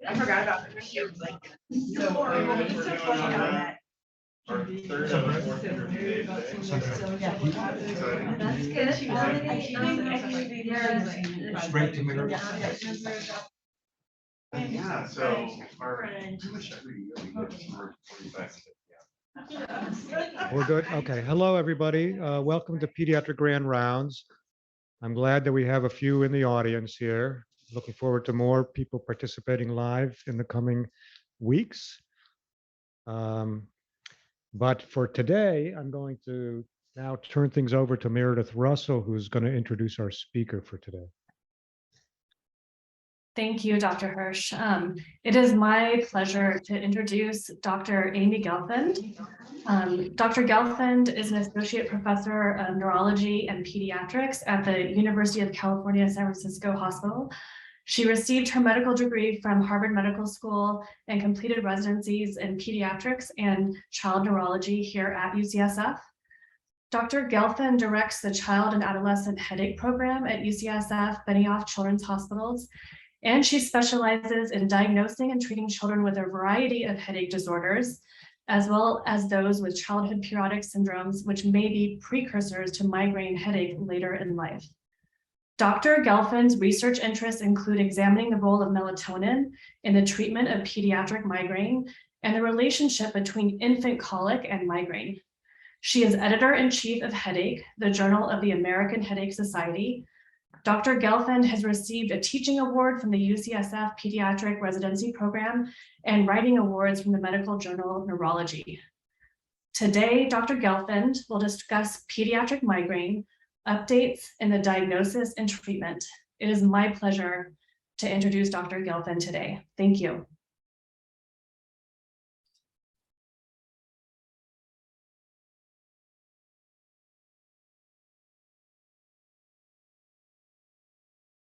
I forgot about her. She was like, so that. Our third out of 400 today. That's good. Straight to mirror. Yeah, so our English every year we get 45. We're good. Okay. Hello, everybody. Welcome to Pediatric Grand Rounds. I'm glad that we have a few in the audience here. Looking forward to more people participating live in the coming weeks. But for today, I'm going to now turn things over to Meredith Russell, who's going to introduce our speaker for today. Thank you, Dr. Hirsch. It is my pleasure to introduce Dr. Amy Gelfand. Dr. Gelfand is an associate professor of neurology and pediatrics at the University of California, San Francisco Hospital. She received her medical degree from Harvard Medical School and completed residencies in pediatrics and child neurology here at UCSF. Dr. Gelfand directs the Child and Adolescent Headache Program at UCSF Benioff Children's Hospitals, and she specializes in diagnosing and treating children with a variety of headache disorders, as well as those with childhood periodic syndromes, which may be precursors to migraine headache later in life. Dr. Gelfand's research interests include examining the role of melatonin in the treatment of pediatric migraine and the relationship between infant colic and migraine. She is editor-in-chief of Headache, the journal of the American Headache Society. Dr. Gelfand has received a teaching award from the UCSF Pediatric Residency Program and writing awards from the medical journal Neurology. Today, Dr. Gelfand will discuss pediatric migraine, updates in the diagnosis and treatment. It is my pleasure to introduce Dr. Gelfand today. Thank you.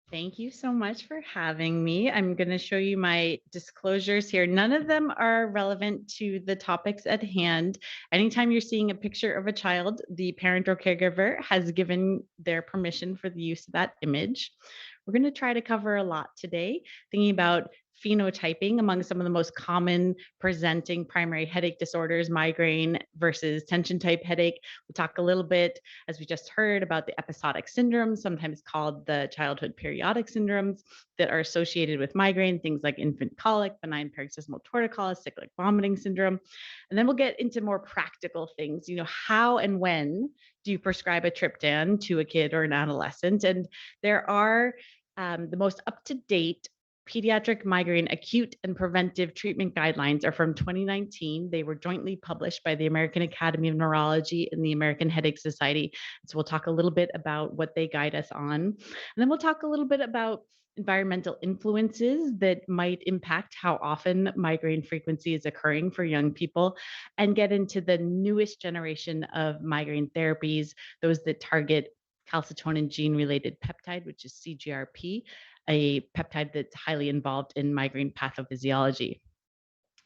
Thank you so much for having me. I'm going to show you my disclosures here. None of them are relevant to the topics at hand. Anytime you're seeing a picture of a child, the parent or caregiver has given their permission for the use of that image. We're going to try to cover a lot today, thinking about phenotyping among some of the most common presenting primary headache disorders, migraine versus tension type headache. We'll talk a little bit, as we just heard, about the episodic syndromes, sometimes called the childhood periodic syndromes, that are associated with migraine, things like infant colic, benign paroxysmal torticollis, cyclic vomiting syndrome. And then we'll get into more practical things, how and when do you prescribe a triptan to a kid or an adolescent? And there are the most up-to-date pediatric migraine acute and preventive treatment guidelines are from 2019. They were jointly published by the American Academy of Neurology and the American Headache Society. So we'll talk a little bit about what they guide us on. And then we'll talk a little bit about environmental influences that might impact how often migraine frequency is occurring for young people, and get into the newest generation of migraine therapies, those that target calcitonin gene-related peptide, which is CGRP, a peptide that's highly involved in migraine pathophysiology.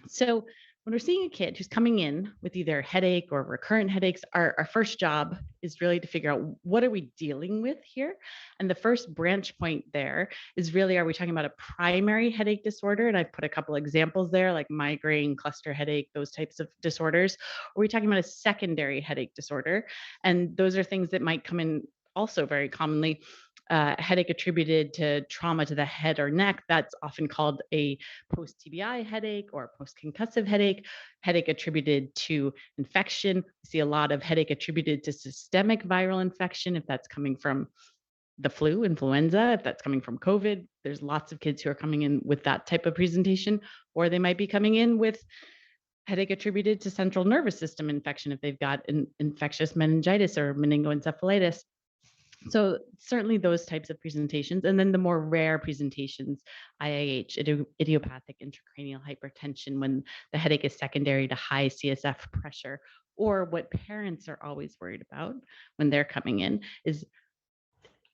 So when we're seeing a kid who's coming in with either headache or recurrent headaches, our first job is really to figure out, what are we dealing with here? And the first branch point there is really, are we talking about a primary headache disorder? And I've put a couple examples there, like migraine, cluster headache, those types of disorders. Or are we talking about a secondary headache disorder? And those are things that might come in also very commonly. Headache attributed to trauma to the head or neck, that's often called a post-TBI headache or post-concussive headache. Headache attributed to infection. We see a lot of headache attributed to systemic viral infection, if that's coming from the flu, influenza, if that's coming from COVID. There's lots of kids who are coming in with that type of presentation, or they might be coming in with headache attributed to central nervous system infection if they've got an infectious meningitis or meningoencephalitis. So certainly those types of presentations. And then the more rare presentations, IIH, idiopathic intracranial hypertension, when the headache is secondary to high CSF pressure, or what parents are always worried about when they're coming in is,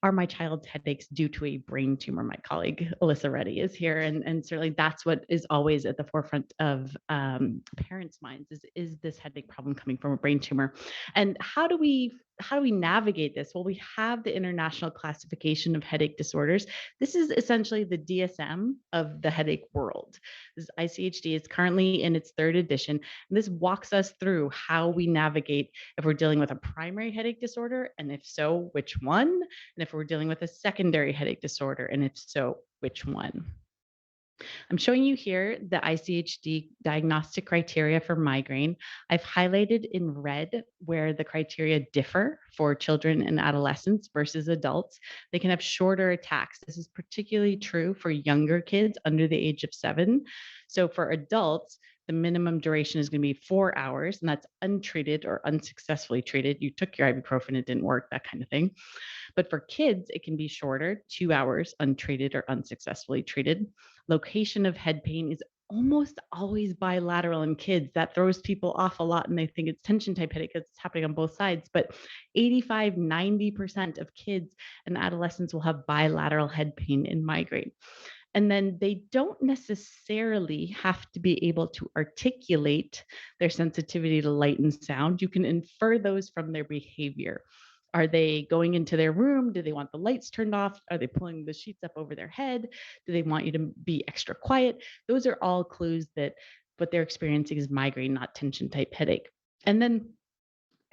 are my child's headaches due to a brain tumor? My colleague Alyssa Reddy is here, and certainly that's what is always at the forefront of parents' minds is this headache problem coming from a brain tumor? And how do we how do we navigate this? Well, we have the International Classification of Headache Disorders. This is essentially the DSM of the headache world. This ICHD is currently in its 3rd edition. And this walks us through how we navigate if we're dealing with a primary headache disorder, and if so, which one? And if we're dealing with a secondary headache disorder, and if so, which one? I'm showing you here the ICHD diagnostic criteria for migraine. I've highlighted in red where the criteria differ for children and adolescents versus adults. They can have shorter attacks. This is particularly true for younger kids under the age of 7. So for adults, the minimum duration is going to be 4 hours, and that's untreated or unsuccessfully treated. You took your ibuprofen, it didn't work, that kind of thing. But for kids, it can be shorter, 2 hours untreated or unsuccessfully treated. Location of head pain is almost always bilateral in kids. That throws people off a lot, and they think it's tension type headache because it's happening on both sides. But 85, 90% of kids and adolescents will have bilateral head pain in migraine. And then they don't necessarily have to be able to articulate their sensitivity to light and sound. You can infer those from their behavior. Are they going into their room? Do they want the lights turned off? Are they pulling the sheets up over their head? Do they want you to be extra quiet? Those are all clues that what they're experiencing is migraine, not tension type headache. And then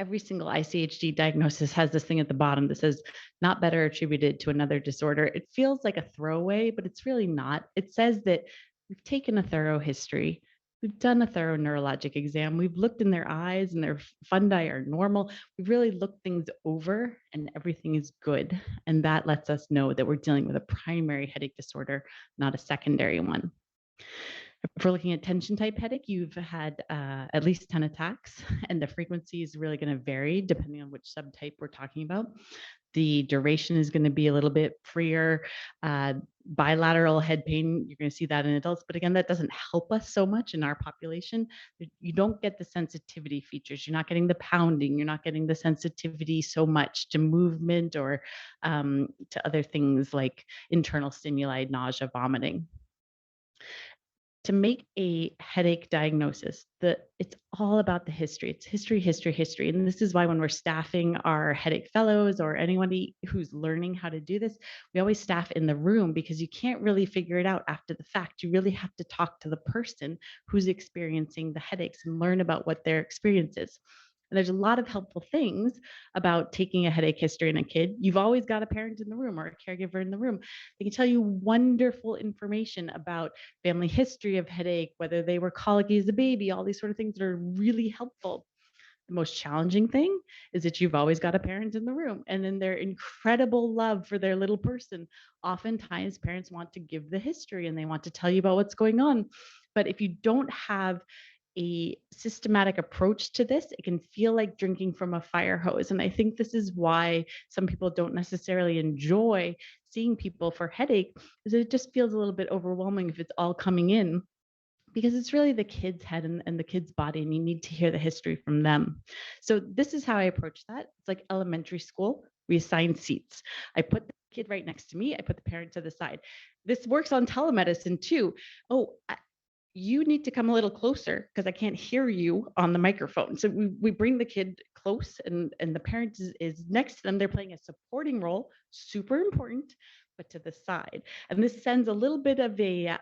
every single ICHD diagnosis has this thing at the bottom that says not better attributed to another disorder. It feels like a throwaway, but it's really not. It says that we've taken a thorough history. We've done a thorough neurologic exam. We've looked in their eyes and their fundi are normal. We've really looked things over and everything is good. And that lets us know that we're dealing with a primary headache disorder, not a secondary one. If we're looking at tension type headache, you've had at least 10 attacks, and the frequency is really going to vary depending on which subtype we're talking about. The duration is going to be a little bit freer. Bilateral head pain, you're going to see that in adults, but again, that doesn't help us so much in our population. You don't get the sensitivity features. You're not getting the pounding. You're not getting the sensitivity so much to movement or to other things like internal stimuli, nausea, vomiting. To make a headache diagnosis, it's all about the history. It's history, history, history. And this is why when we're staffing our headache fellows or anybody who's learning how to do this, we always staff in the room because you can't really figure it out after the fact. You really have to talk to the person who's experiencing the headaches and learn about what their experience is. And there's a lot of helpful things about taking a headache history in a kid. You've always got a parent in the room or a caregiver in the room. They can tell you wonderful information about family history of headache, whether they were colicky as a baby, all these sort of things that are really helpful. The most challenging thing is that you've always got a parent in the room, and then their incredible love for their little person. Oftentimes parents want to give the history and they want to tell you about what's going on. But if you don't have a systematic approach to this, it can feel like drinking from a fire hose. And I think this is why some people don't necessarily enjoy seeing people for headache, is it just feels a little bit overwhelming if it's all coming in, because it's really the kid's head and the kid's body, and you need to hear the history from them. So this is how I approach that. It's like elementary school. We assign seats. I put the kid right next to me. I put the parent to the side. This works on telemedicine too. You need to come a little closer because I can't hear you on the microphone. So we bring the kid close and the parent is next to them. They're playing a supporting role, super important, but to the side. And this sends a little bit of a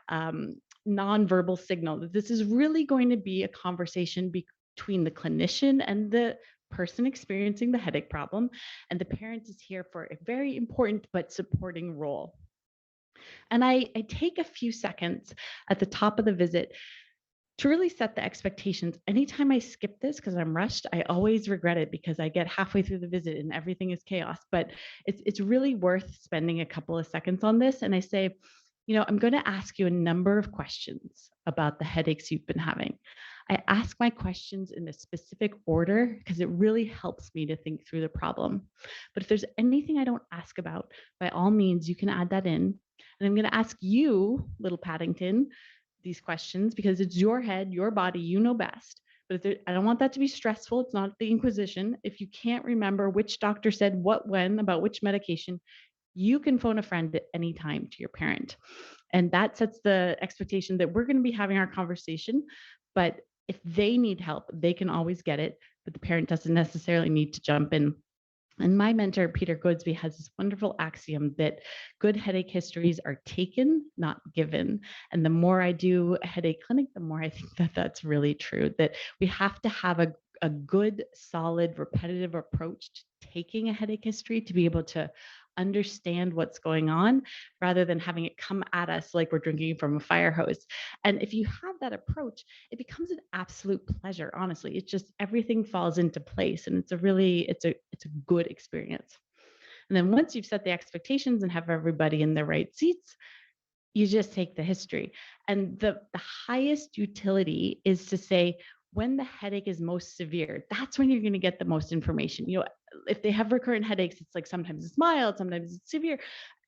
nonverbal signal that this is really going to be a conversation between the clinician and the person experiencing the headache problem. And the parent is here for a very important but supporting role. And I take a few seconds at the top of the visit to really set the expectations. Anytime I skip this because I'm rushed, I always regret it because I get halfway through the visit and everything is chaos. But it's really worth spending a couple of seconds on this. And I say, I'm going to ask you a number of questions about the headaches you've been having. I ask my questions in a specific order because it really helps me to think through the problem. But if there's anything I don't ask about, by all means, you can add that in. And I'm going to ask you, little Paddington, these questions because it's your head, your body, you know best. But I don't want that to be stressful. It's not the Inquisition. If you can't remember which doctor said what when about which medication, you can phone a friend at any time to your parent. And that sets the expectation that we're going to be having our conversation. But if they need help, they can always get it. But the parent doesn't necessarily need to jump in. And my mentor, Peter Goodsby, has this wonderful axiom that good headache histories are taken, not given. And the more I do a headache clinic, the more I think that that's really true, that we have to have a good, solid, repetitive approach to taking a headache history to be able to understand what's going on rather than having it come at us like we're drinking from a fire hose. And if you have that approach, it becomes an absolute pleasure. Honestly, it's just everything falls into place, and it's a good experience. And then once you've set the expectations and have everybody in the right seats, you just take the history. And the highest utility is to say, when the headache is most severe, that's when you're going to get the most information. If they have recurrent headaches, it's like sometimes it's mild, sometimes it's severe.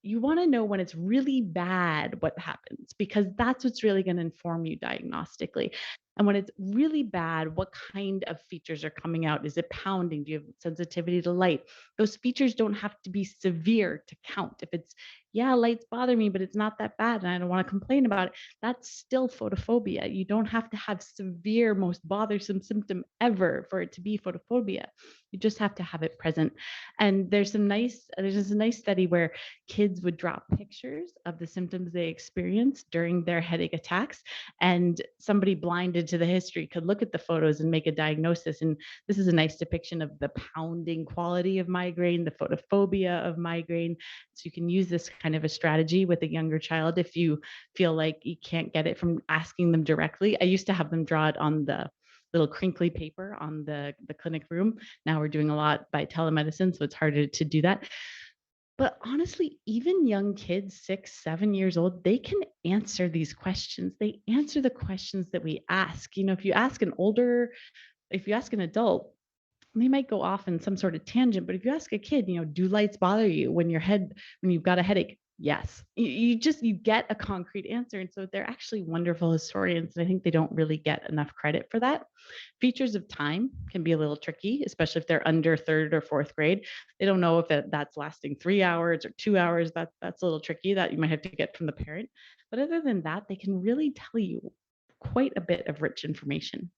You want to know when it's really bad what happens, because that's what's really going to inform you diagnostically. And when it's really bad, what kind of features are coming out? Is it pounding? Do you have sensitivity to light? Those features don't have to be severe to count. If it's, yeah, lights bother me, but it's not that bad and I don't want to complain about it, that's still photophobia. You don't have to have severe, most bothersome symptom ever for it to be photophobia. You just have to have it present. And there's just a nice study where kids would draw pictures of the symptoms they experienced during their headache attacks, and somebody blinded to the history could look at the photos and make a diagnosis. And this is a nice depiction of the pounding quality of migraine, the photophobia of migraine. So you can use this kind of a strategy with a younger child if you feel like you can't get it from asking them directly. I used to have them draw it on the little crinkly paper on the clinic room. Now we're doing a lot by telemedicine, so it's harder to do that. But honestly, even young kids, 6, 7 years old, they can answer these questions. They answer the questions that we ask. If you ask an adult, they might go off in some sort of tangent. But if you ask a kid, do lights bother you when you've got a headache? Yes. You get a concrete answer. And so they're actually wonderful historians. And I think they don't really get enough credit for that. Features of time can be a little tricky, especially if they're under third or fourth grade. They don't know if that's lasting 3 hours or 2 hours. That's a little tricky, that you might have to get from the parent. But other than that, they can really tell you quite a bit of rich information.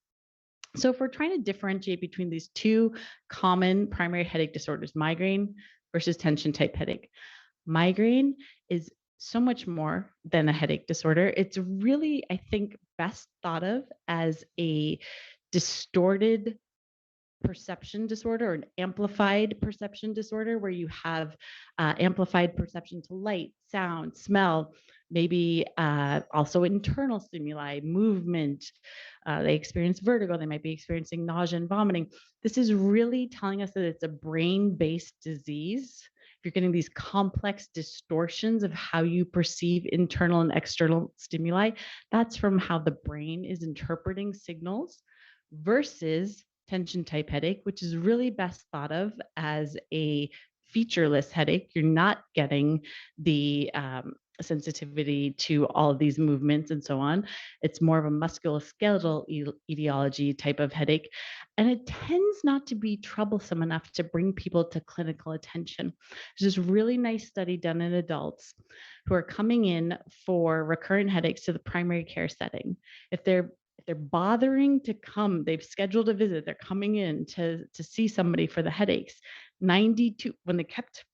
So if we're trying to differentiate between these two common primary headache disorders, migraine versus tension type headache, migraine is so much more than a headache disorder. It's really, I think, best thought of as a distorted perception disorder or an amplified perception disorder, where you have amplified perception to light, sound, smell, maybe also internal stimuli, movement. They experience vertigo. They might be experiencing nausea and vomiting. This is really telling us that it's a brain-based disease. If you're getting these complex distortions of how you perceive internal and external stimuli, that's from how the brain is interpreting signals, versus tension type headache, which is really best thought of as a featureless headache. You're not getting the sensitivity to all of these movements and so on. It's more of a musculoskeletal etiology type of headache. And it tends not to be troublesome enough to bring people to clinical attention. There's this really nice study done in adults who are coming in for recurrent headaches to the primary care setting. If they're bothering to come, they've scheduled a visit, they're coming in to see somebody for the headaches. 92, when they kept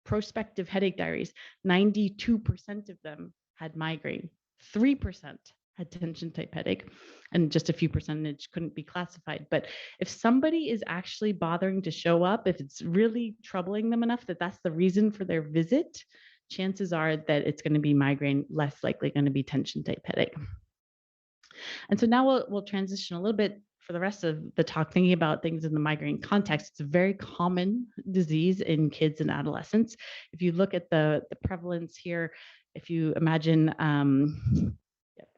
prospective headache diaries, 92% of them had migraine, 3% had tension type headache, and just a few percentage couldn't be classified. But if somebody is actually bothering to show up, if it's really troubling them enough that that's the reason for their visit, chances are that it's going to be migraine, less likely going to be tension type headache. And so now we'll transition a little bit for the rest of the talk, thinking about things in the migraine context. It's a very common disease in kids and adolescents. If you look at the prevalence here, if you imagine,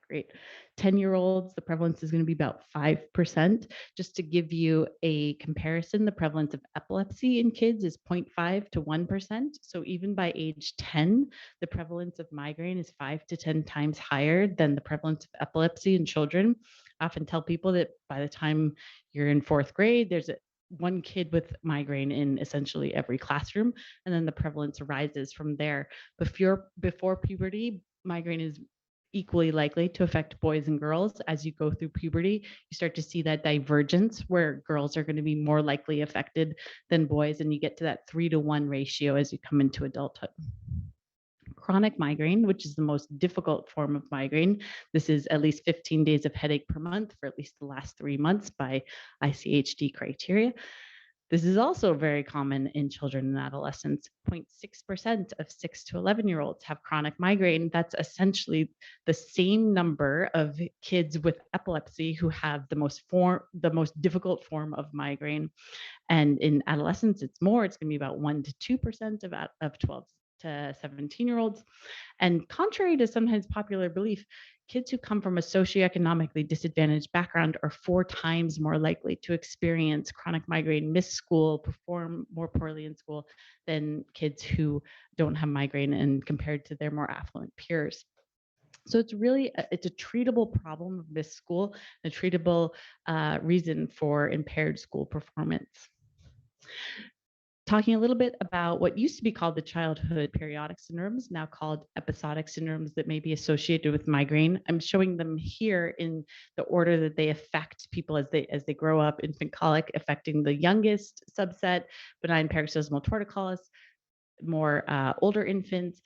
great, 10-year-olds, the prevalence is going to be about 5%. Just to give you a comparison, the prevalence of epilepsy in kids is 0.5 to 1%. So even by age 10, the prevalence of migraine is 5 to 10 times higher than the prevalence of epilepsy in children. I often tell people that by the time you're in 4th grade, there's one kid with migraine in essentially every classroom, and then the prevalence rises from there. Before puberty, migraine is equally likely to affect boys and girls. As you go through puberty, you start to see that divergence where girls are going to be more likely affected than boys, and you get to that 3-to-1 ratio as you come into adulthood. Chronic migraine, which is the most difficult form of migraine. This is at least 15 days of headache per month for at least the last 3 months by ICHD criteria. This is also very common in children and adolescents. 0.6% of 6 to 11-year-olds have chronic migraine. That's essentially the same number of kids with epilepsy who have the most difficult form of migraine. And in adolescents, it's more. It's going to be about 1 to 2% of 12 to 17-year-olds. And contrary to sometimes popular belief, kids who come from a socioeconomically disadvantaged background are 4 times more likely to experience chronic migraine, miss school, perform more poorly in school than kids who don't have migraine and compared to their more affluent peers. So it's really it's a treatable problem of missed school, a treatable reason for impaired school performance. Talking a little bit about what used to be called the childhood periodic syndromes, now called episodic syndromes that may be associated with migraine. I'm showing them here in the order that they affect people as they grow up. Infant colic affecting the youngest subset, benign paroxysmal torticollis, more older infants,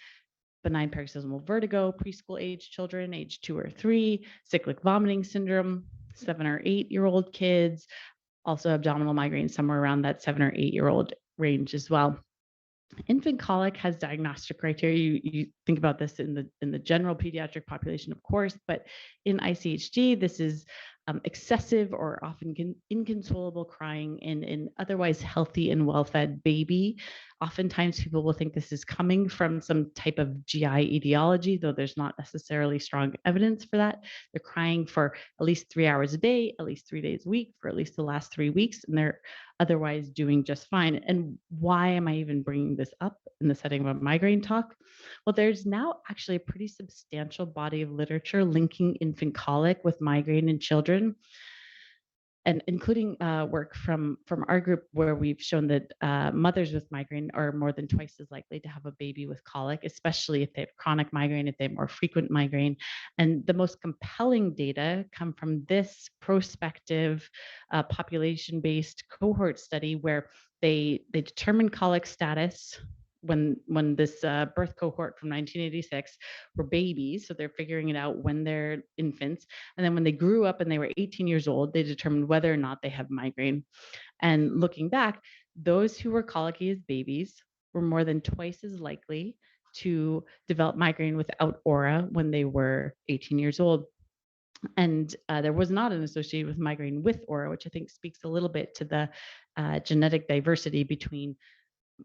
benign paroxysmal vertigo, preschool age children, age 2 or 3, cyclic vomiting syndrome, 7 or 8-year-old kids, also abdominal migraine somewhere around that 7 or 8-year-old range as well. Infant colic has diagnostic criteria. You think about this in the general pediatric population, of course, but in ICHD, this is excessive or often inconsolable crying in an otherwise healthy and well-fed baby. Oftentimes people will think this is coming from some type of GI etiology, though there's not necessarily strong evidence for that. They're crying for at least 3 hours a day, at least 3 days a week, for at least the last 3 weeks, and they're otherwise doing just fine. And why am I even bringing this up in the setting of a migraine talk? Well, there's now actually a pretty substantial body of literature linking infant colic with migraine in children, and including work from our group where we've shown that mothers with migraine are more than twice as likely to have a baby with colic, especially if they have chronic migraine, if they have more frequent migraine. And the most compelling data come from this prospective population-based cohort study where they determined colic status when this birth cohort from 1986 were babies, so they're figuring it out when they're infants, and then when they grew up and they were 18 years old, they determined whether or not they have migraine. And looking back, those who were colicky as babies were more than twice as likely to develop migraine without aura when they were 18 years old. And there was not an associated with migraine with aura, which I think speaks a little bit to the genetic diversity between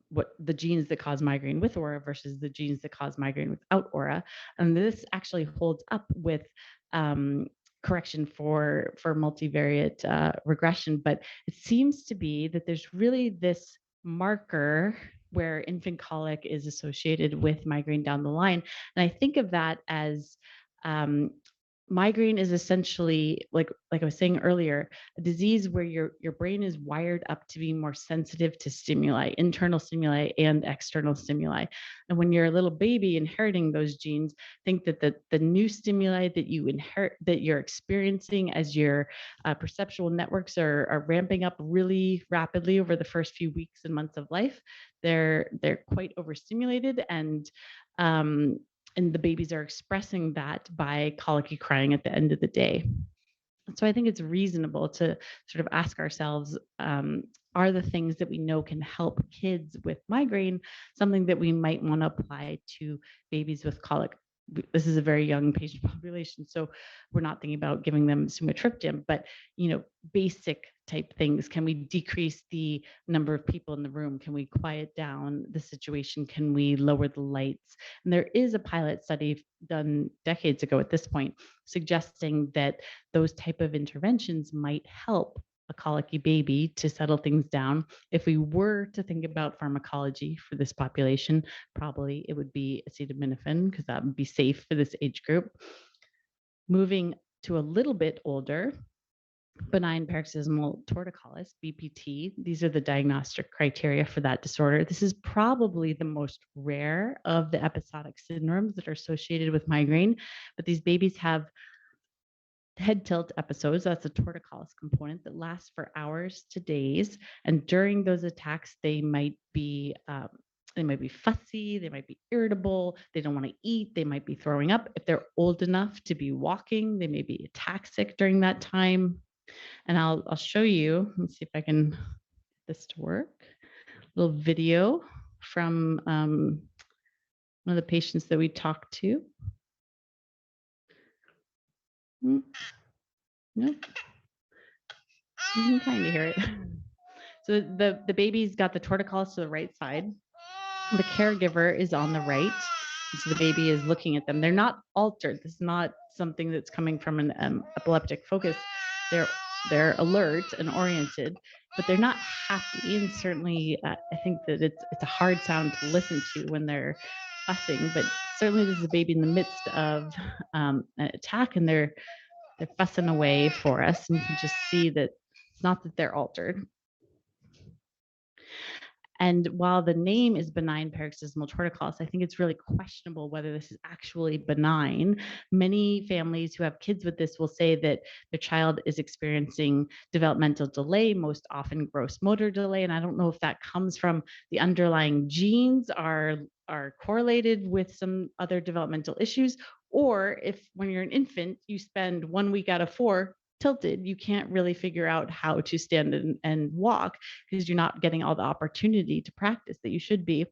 what the genes that cause migraine with aura versus the genes that cause migraine without aura. And this actually holds up with correction for multivariate regression, but it seems to be that there's really this marker where infant colic is associated with migraine down the line. And I think of that as migraine is essentially, like I was saying earlier, a disease where your brain is wired up to be more sensitive to stimuli, internal stimuli and external stimuli. And when you're a little baby inheriting those genes, think that the new stimuli that you inherit, that you're experiencing as your perceptual networks are ramping up really rapidly over the first few weeks and months of life, they're quite overstimulated, and the babies are expressing that by colicky crying at the end of the day. So I think it's reasonable to sort of ask ourselves, are the things that we know can help kids with migraine something that we might want to apply to babies with colic? This is a very young patient population, so we're not thinking about giving them sumatriptan, but basic type things. Can we decrease the number of people in the room? Can we quiet down the situation? Can we lower the lights? And there is a pilot study done decades ago at this point suggesting that those type of interventions might help a colicky baby to settle things down. If we were to think about pharmacology for this population, probably it would be acetaminophen because that would be safe for this age group. Moving to a little bit older, benign paroxysmal torticollis, BPT. These are the diagnostic criteria for that disorder. This is probably the most rare of the episodic syndromes that are associated with migraine, but these babies have head tilt episodes. That's a torticollis component that lasts for hours to days. And during those attacks, they might be fussy, they might be irritable, they don't want to eat, they might be throwing up. If they're old enough to be walking, they may be ataxic during that time. And I'll show you, let me see if I can get this to work, a little video from one of the patients that we talked to. Nope. You can kind of hear it. So the baby's got the torticollis to the right side. The caregiver is on the right. So the baby is looking at them. They're not altered. This is not something that's coming from an epileptic focus. They're alert and oriented, but they're not happy. And certainly, I think that it's a hard sound to listen to when they're fussing. But certainly, this is a baby in the midst of an attack, and they're fussing away for us. And you can just see that it's not that they're altered. And while the name is benign paroxysmal torticollis, I think it's really questionable whether this is actually benign. Many families who have kids with this will say that the child is experiencing developmental delay, most often gross motor delay. And I don't know if that comes from the underlying genes are correlated with some other developmental issues, or if when you're an infant, you spend 1 week out of 4 tilted, you can't really figure out how to stand and walk because you're not getting all the opportunity to practice that you should be.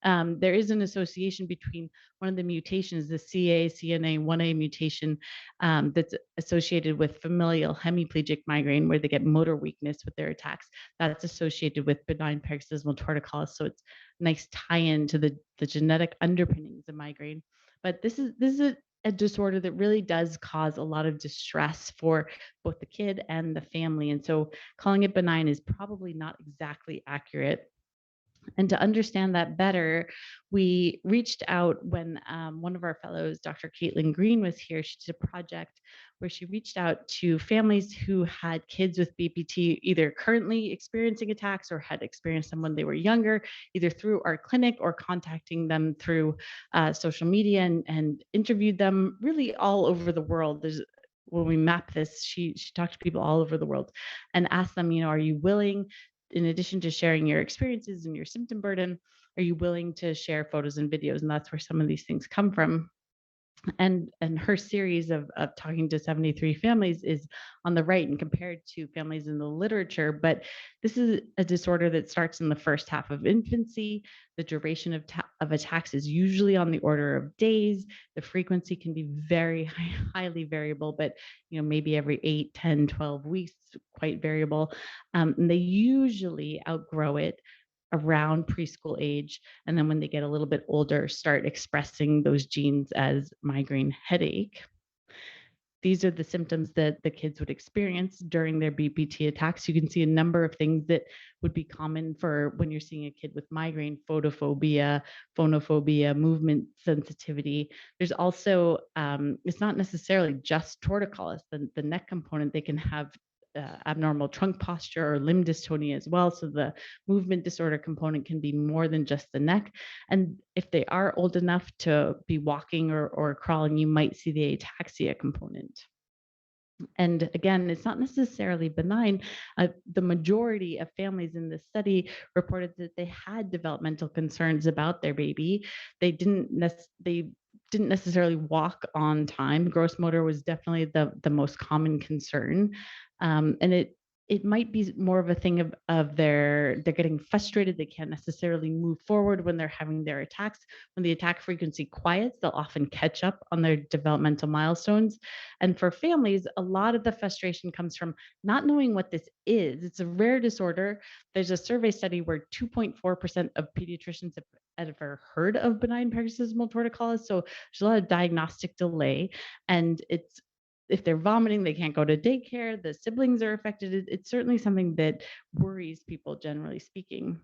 There is an association between one of the mutations, the CA-CNA1A mutation, that's associated with familial hemiplegic migraine, where they get motor weakness with their attacks. That's associated with benign paroxysmal torticollis. So it's a nice tie-in to the genetic underpinnings of migraine. But this is a disorder that really does cause a lot of distress for both the kid and the family. And so calling it benign is probably not exactly accurate. And to understand that better, we reached out when one of our fellows, Dr. Caitlin Green, was here. She did a project where she reached out to families who had kids with BPT, either currently experiencing attacks or had experienced them when they were younger, either through our clinic or contacting them through social media, and interviewed them really all over the world. When we map this, she talked to people all over the world and asked them, are you willing, in addition to sharing your experiences and your symptom burden, are you willing to share photos and videos? And that's where some of these things come from. And her series of talking to 73 families is on the right and compared to families in the literature. But this is a disorder that starts in the first half of infancy. The duration of attacks is usually on the order of days. The frequency can be very highly variable, but maybe every 8, 10, 12 weeks, quite variable. And they usually outgrow it around preschool age. And then when they get a little bit older, start expressing those genes as migraine headache. These are the symptoms that the kids would experience during their BPT attacks. You can see a number of things that would be common for when you're seeing a kid with migraine: photophobia, phonophobia, movement sensitivity. There's also, it's not necessarily just torticollis, the neck component. They can have abnormal trunk posture or limb dystonia as well. So the movement disorder component can be more than just the neck. And if they are old enough to be walking or crawling, you might see the ataxia component. And again, it's not necessarily benign. The majority of families in this study reported that they had developmental concerns about their baby. They didn't necessarily walk on time. Gross motor was definitely the most common concern. And it might be more of a thing of they're getting frustrated. They can't necessarily move forward when they're having their attacks. When the attack frequency quiets, they'll often catch up on their developmental milestones. And for families, a lot of the frustration comes from not knowing what this is. It's a rare disorder. There's a survey study where 2.4% of pediatricians have ever heard of benign paroxysmal torticollis. So there's a lot of diagnostic delay, and if they're vomiting, they can't go to daycare, the siblings are affected. It's certainly something that worries people, generally speaking.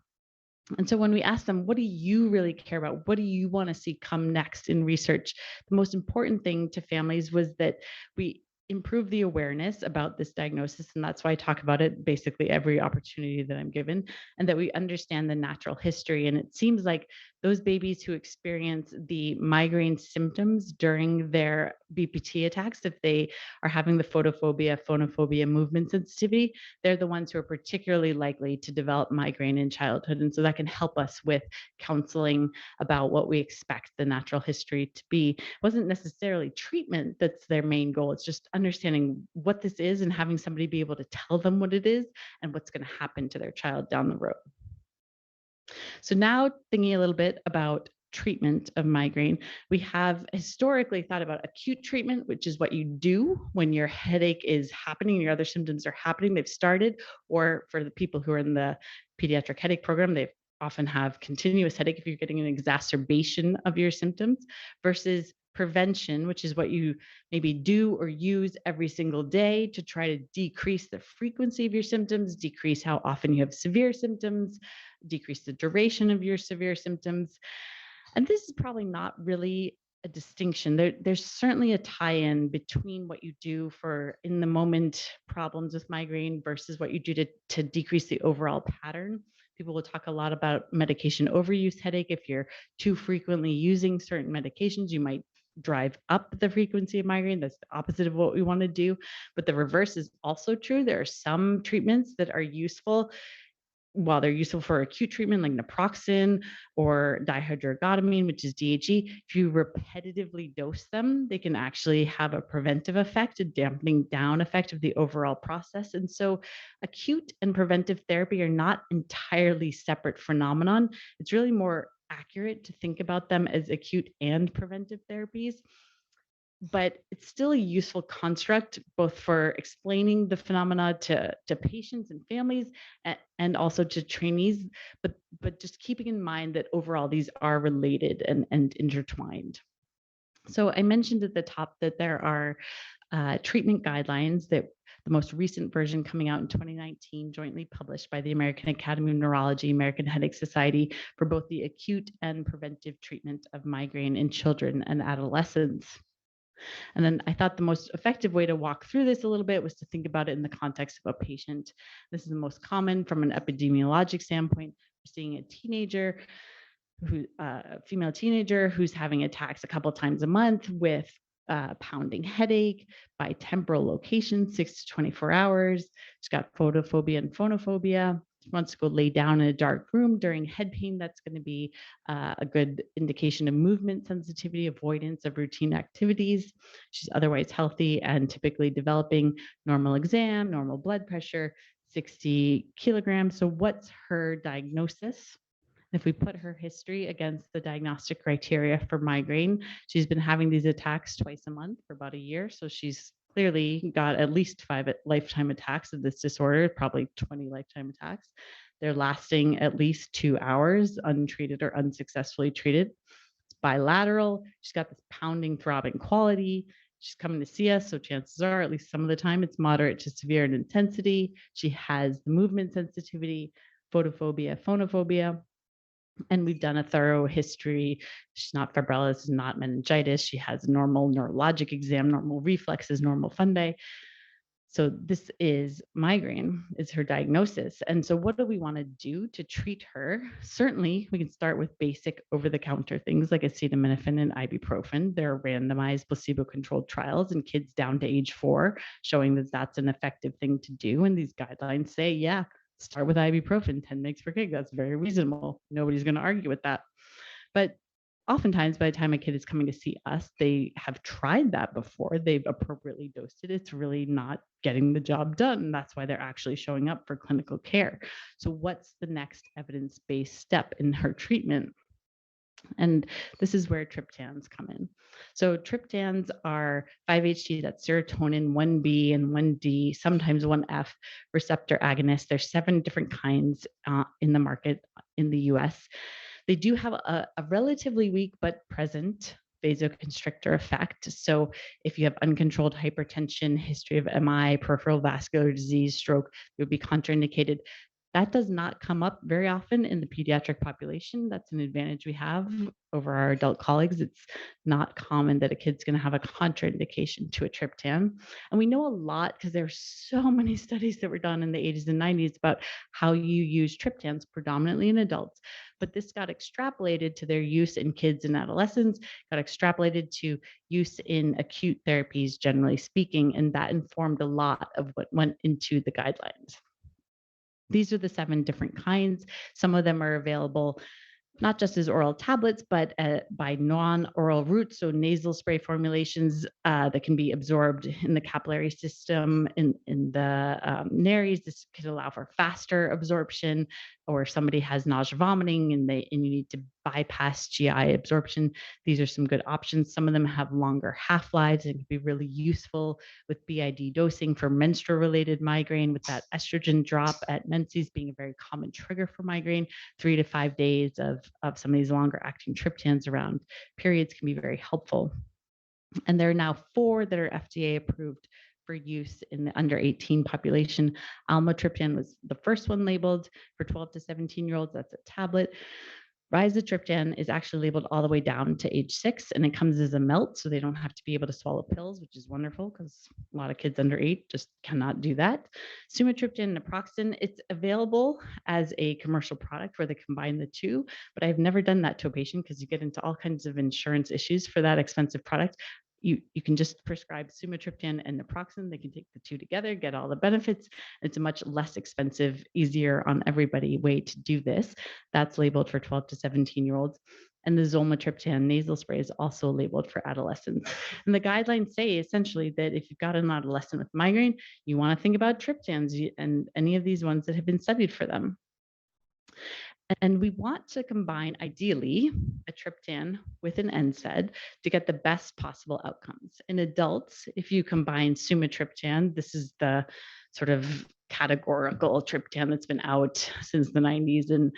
And so when we ask them, what do you really care about? What do you want to see come next in research? The most important thing to families was that we improve the awareness about this diagnosis. And that's why I talk about it basically every opportunity that I'm given, and that we understand the natural history. And it seems like those babies who experience the migraine symptoms during their BPT attacks, if they are having the phonophobia, movement sensitivity, they're the ones who are particularly likely to develop migraine in childhood. And so that can help us with counseling about what we expect the natural history to be. It wasn't necessarily treatment that's their main goal. It's just understanding what this is and having somebody be able to tell them what it is and what's going to happen to their child down the road. So now thinking a little bit about treatment of migraine, we have historically thought about acute treatment, which is what you do when your headache is happening, your other symptoms are happening, they've started, or for the people who are in the pediatric headache program, they often have continuous headache if you're getting an exacerbation of your symptoms, versus prevention, which is what you maybe do or use every single day to try to decrease the frequency of your symptoms, decrease how often you have severe symptoms, decrease the duration of your severe symptoms. And this is probably not really a distinction. There's certainly a tie-in between what you do for in the moment problems with migraine versus what you do to decrease the overall pattern. People will talk a lot about medication overuse headache. If you're too frequently using certain medications, you might drive up the frequency of migraine. That's the opposite of what we want to do. But the reverse is also true. There are some treatments that are useful. While they're useful for acute treatment like naproxen or dihydroergotamine, which is DHE, if you repetitively dose them, they can actually have a preventive effect, a dampening down effect of the overall process. And so acute and preventive therapy are not entirely separate phenomenon. It's really more accurate to think about them as acute and preventive therapies. But it's still a useful construct, both for explaining the phenomena to patients and families and also to trainees, but just keeping in mind that overall these are related and intertwined. So I mentioned at the top that there are treatment guidelines that the most recent version coming out in 2019, jointly published by the American Academy of Neurology, American Headache Society, for both the acute and preventive treatment of migraine in children and adolescents. And then I thought the most effective way to walk through this a little bit was to think about it in the context of a patient. This is the most common from an epidemiologic standpoint. We're seeing a teenager, a female teenager who's having attacks a couple of times a month with pounding headache by temporal location, 6 to 24 hours. She's got photophobia and phonophobia. She wants to go lay down in a dark room during head pain. That's going to be a good indication of movement sensitivity, avoidance of routine activities. She's otherwise healthy and typically developing normal exam, normal blood pressure, 60 kilograms. So what's her diagnosis? If we put her history against the diagnostic criteria for migraine, she's been having these attacks twice a month for about a year. So she's clearly got at least 5 lifetime attacks of this disorder, probably 20 lifetime attacks. They're lasting at least 2 hours, untreated or unsuccessfully treated. It's bilateral. She's got this pounding, throbbing quality. She's coming to see us, so chances are, at least some of the time, it's moderate to severe in intensity. She has the movement sensitivity, photophobia, phonophobia. And we've done a thorough history. She's not febrile, it's not meningitis. She has normal neurologic exam, normal reflexes, normal fundi. So this is migraine, is her diagnosis. And so what do we want to do to treat her? Certainly, we can start with basic over-the-counter things like acetaminophen and ibuprofen. There are randomized placebo-controlled trials in kids down to age 4 showing that that's an effective thing to do. And these guidelines say, yeah, start with ibuprofen, 10 mg per kg. That's very reasonable. Nobody's going to argue with that. But oftentimes, by the time a kid is coming to see us, they have tried that before. They've appropriately dosed it. It's really not getting the job done. And that's why they're actually showing up for clinical care. So what's the next evidence-based step in her treatment? And this is where triptans come in. So triptans are 5-HT, that's serotonin 1B and 1D, sometimes 1F receptor agonists. There's 7 different kinds in the market in the US. They do have a relatively weak but present vasoconstrictor effect. So if you have uncontrolled hypertension, history of MI, peripheral vascular disease, stroke, it would be contraindicated. That does not come up very often in the pediatric population. That's an advantage we have over our adult colleagues. It's not common that a kid's going to have a contraindication to a triptan. And we know a lot because there's so many studies that were done in the 80s and 90s about how you use triptans predominantly in adults. But this got extrapolated to their use in kids and adolescents, got extrapolated to use in acute therapies, generally speaking, and that informed a lot of what went into the guidelines. These are the 7 different kinds. Some of them are available not just as oral tablets, but by non-oral routes, so nasal spray formulations that can be absorbed in the capillary system, in the nares. This could allow for faster absorption, or somebody has nausea, vomiting, and you need to bypass GI absorption. These are some good options. Some of them have longer half-lives and can be really useful with BID dosing for menstrual-related migraine, with that estrogen drop at menses being a very common trigger for migraine. 3 to 5 days of some of these longer acting triptans around periods can be very helpful. And there are now 4 that are FDA approved for use in the under 18 population. Almotriptan was the first one labeled for 12 to 17-year-olds. That's a tablet. Rizatriptan is actually labeled all the way down to age 6, and it comes as a melt, so they don't have to be able to swallow pills, which is wonderful because a lot of kids under 8 just cannot do that. Sumatriptan and naproxen, it's available as a commercial product where they combine the 2, but I've never done that to a patient because you get into all kinds of insurance issues for that expensive product. You can just prescribe sumatriptan and naproxen. They can take the 2 together, get all the benefits. It's a much less expensive, easier on everybody way to do this. That's labeled for 12 to 17-year-olds. And the zolmitriptan nasal spray is also labeled for adolescents. And the guidelines say essentially that if you've got an adolescent with migraine, you want to think about triptans and any of these ones that have been studied for them. And we want to combine, ideally, a triptan with an NSAID to get the best possible outcomes. In adults, if you combine sumatriptan, this is the sort of categorical triptan that's been out since the 90s, and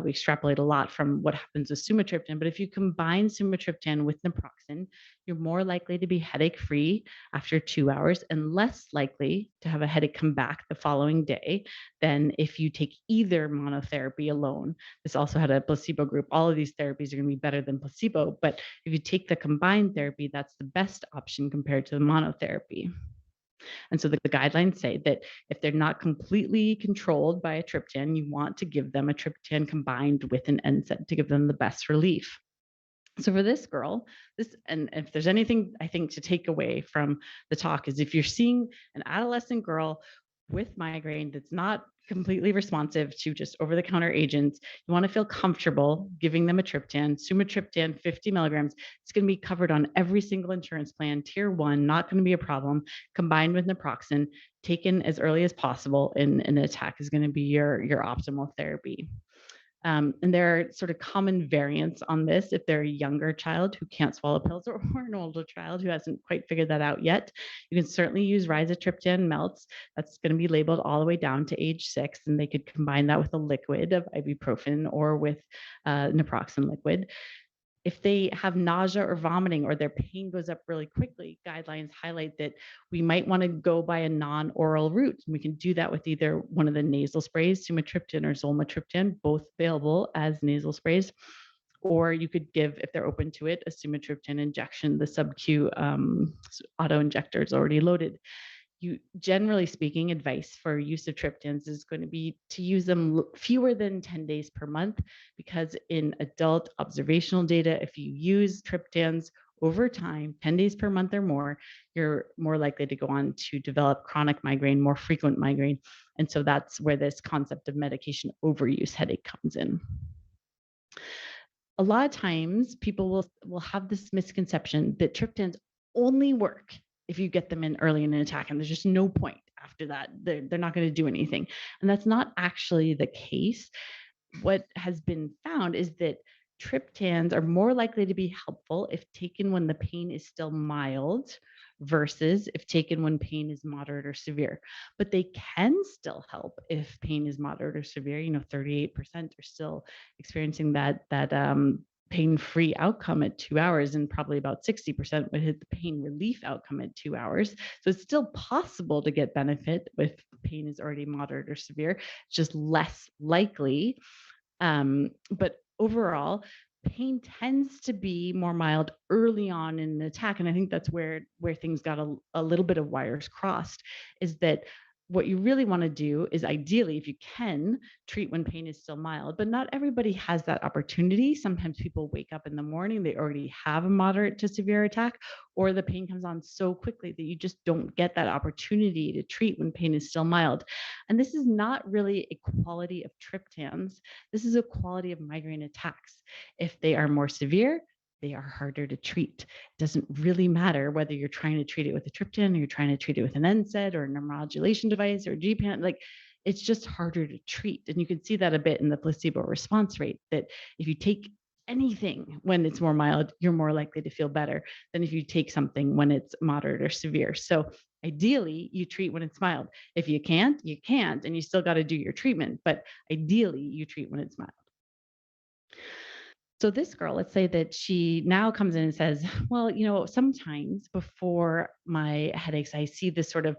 we extrapolate a lot from what happens with sumatriptan. But if you combine sumatriptan with naproxen, you're more likely to be headache-free after 2 hours and less likely to have a headache come back the following day than if you take either monotherapy alone. This also had a placebo group. All of these therapies are going to be better than placebo, but if you take the combined therapy, that's the best option compared to the monotherapy. And so the guidelines say that if they're not completely controlled by a triptan, you want to give them a triptan combined with an NSAID to give them the best relief. So for this girl, and if there's anything I think to take away from the talk, is if you're seeing an adolescent girl with migraine that's not completely responsive to just over-the-counter agents, you want to feel comfortable giving them a triptan. Sumatriptan 50 milligrams, it's going to be covered on every single insurance plan, tier 1, not going to be a problem, combined with naproxen, taken as early as possible, and an attack is going to be your optimal therapy. And there are sort of common variants on this. If they're a younger child who can't swallow pills, or an older child who hasn't quite figured that out yet, you can certainly use rizatriptan melts. That's going to be labeled all the way down to age 6, and they could combine that with a liquid of ibuprofen or with naproxen liquid. If they have nausea or vomiting, or their pain goes up really quickly, guidelines highlight that we might want to go by a non-oral route. And we can do that with either one of the nasal sprays, sumatriptan or zolmitriptan, both available as nasal sprays. Or you could give, if they're open to it, a sumatriptan injection. The sub-Q auto injector is already loaded. Generally speaking, advice for use of triptans is going to be to use them fewer than 10 days per month, because in adult observational data, if you use triptans over time, 10 days per month or more, you're more likely to go on to develop chronic migraine, more frequent migraine. And so that's where this concept of medication overuse headache comes in. A lot of times people will have this misconception that triptans only work if you get them in early in an attack, and there's just no point after that. They're not going to do anything. And that's not actually the case. What has been found is that triptans are more likely to be helpful if taken when the pain is still mild versus if taken when pain is moderate or severe. But they can still help if pain is moderate or severe. 38% are still experiencing that pain-free outcome at 2 hours, and probably about 60% would hit the pain relief outcome at 2 hours. So it's still possible to get benefit if pain is already moderate or severe, it's just less likely. But overall, pain tends to be more mild early on in the attack. And I think that's where things got a little bit of wires crossed, is that what you really want to do is, ideally, if you can, treat when pain is still mild, but not everybody has that opportunity. Sometimes people wake up in the morning, they already have a moderate to severe attack, or the pain comes on so quickly that you just don't get that opportunity to treat when pain is still mild. And this is not really a quality of triptans. This is a quality of migraine attacks. If they are more severe, they are harder to treat. It doesn't really matter whether you're trying to treat it with a triptan or you're trying to treat it with an NSAID or a neuromodulation device or Gpan. Like, it's just harder to treat. And you can see that a bit in the placebo response rate, that if you take anything when it's more mild, you're more likely to feel better than if you take something when it's moderate or severe. So ideally, you treat when it's mild. If you can't, you can't, and you still got to do your treatment. But ideally, you treat when it's mild. So this girl, let's say that she now comes in and says, well, sometimes before my headaches, I see this sort of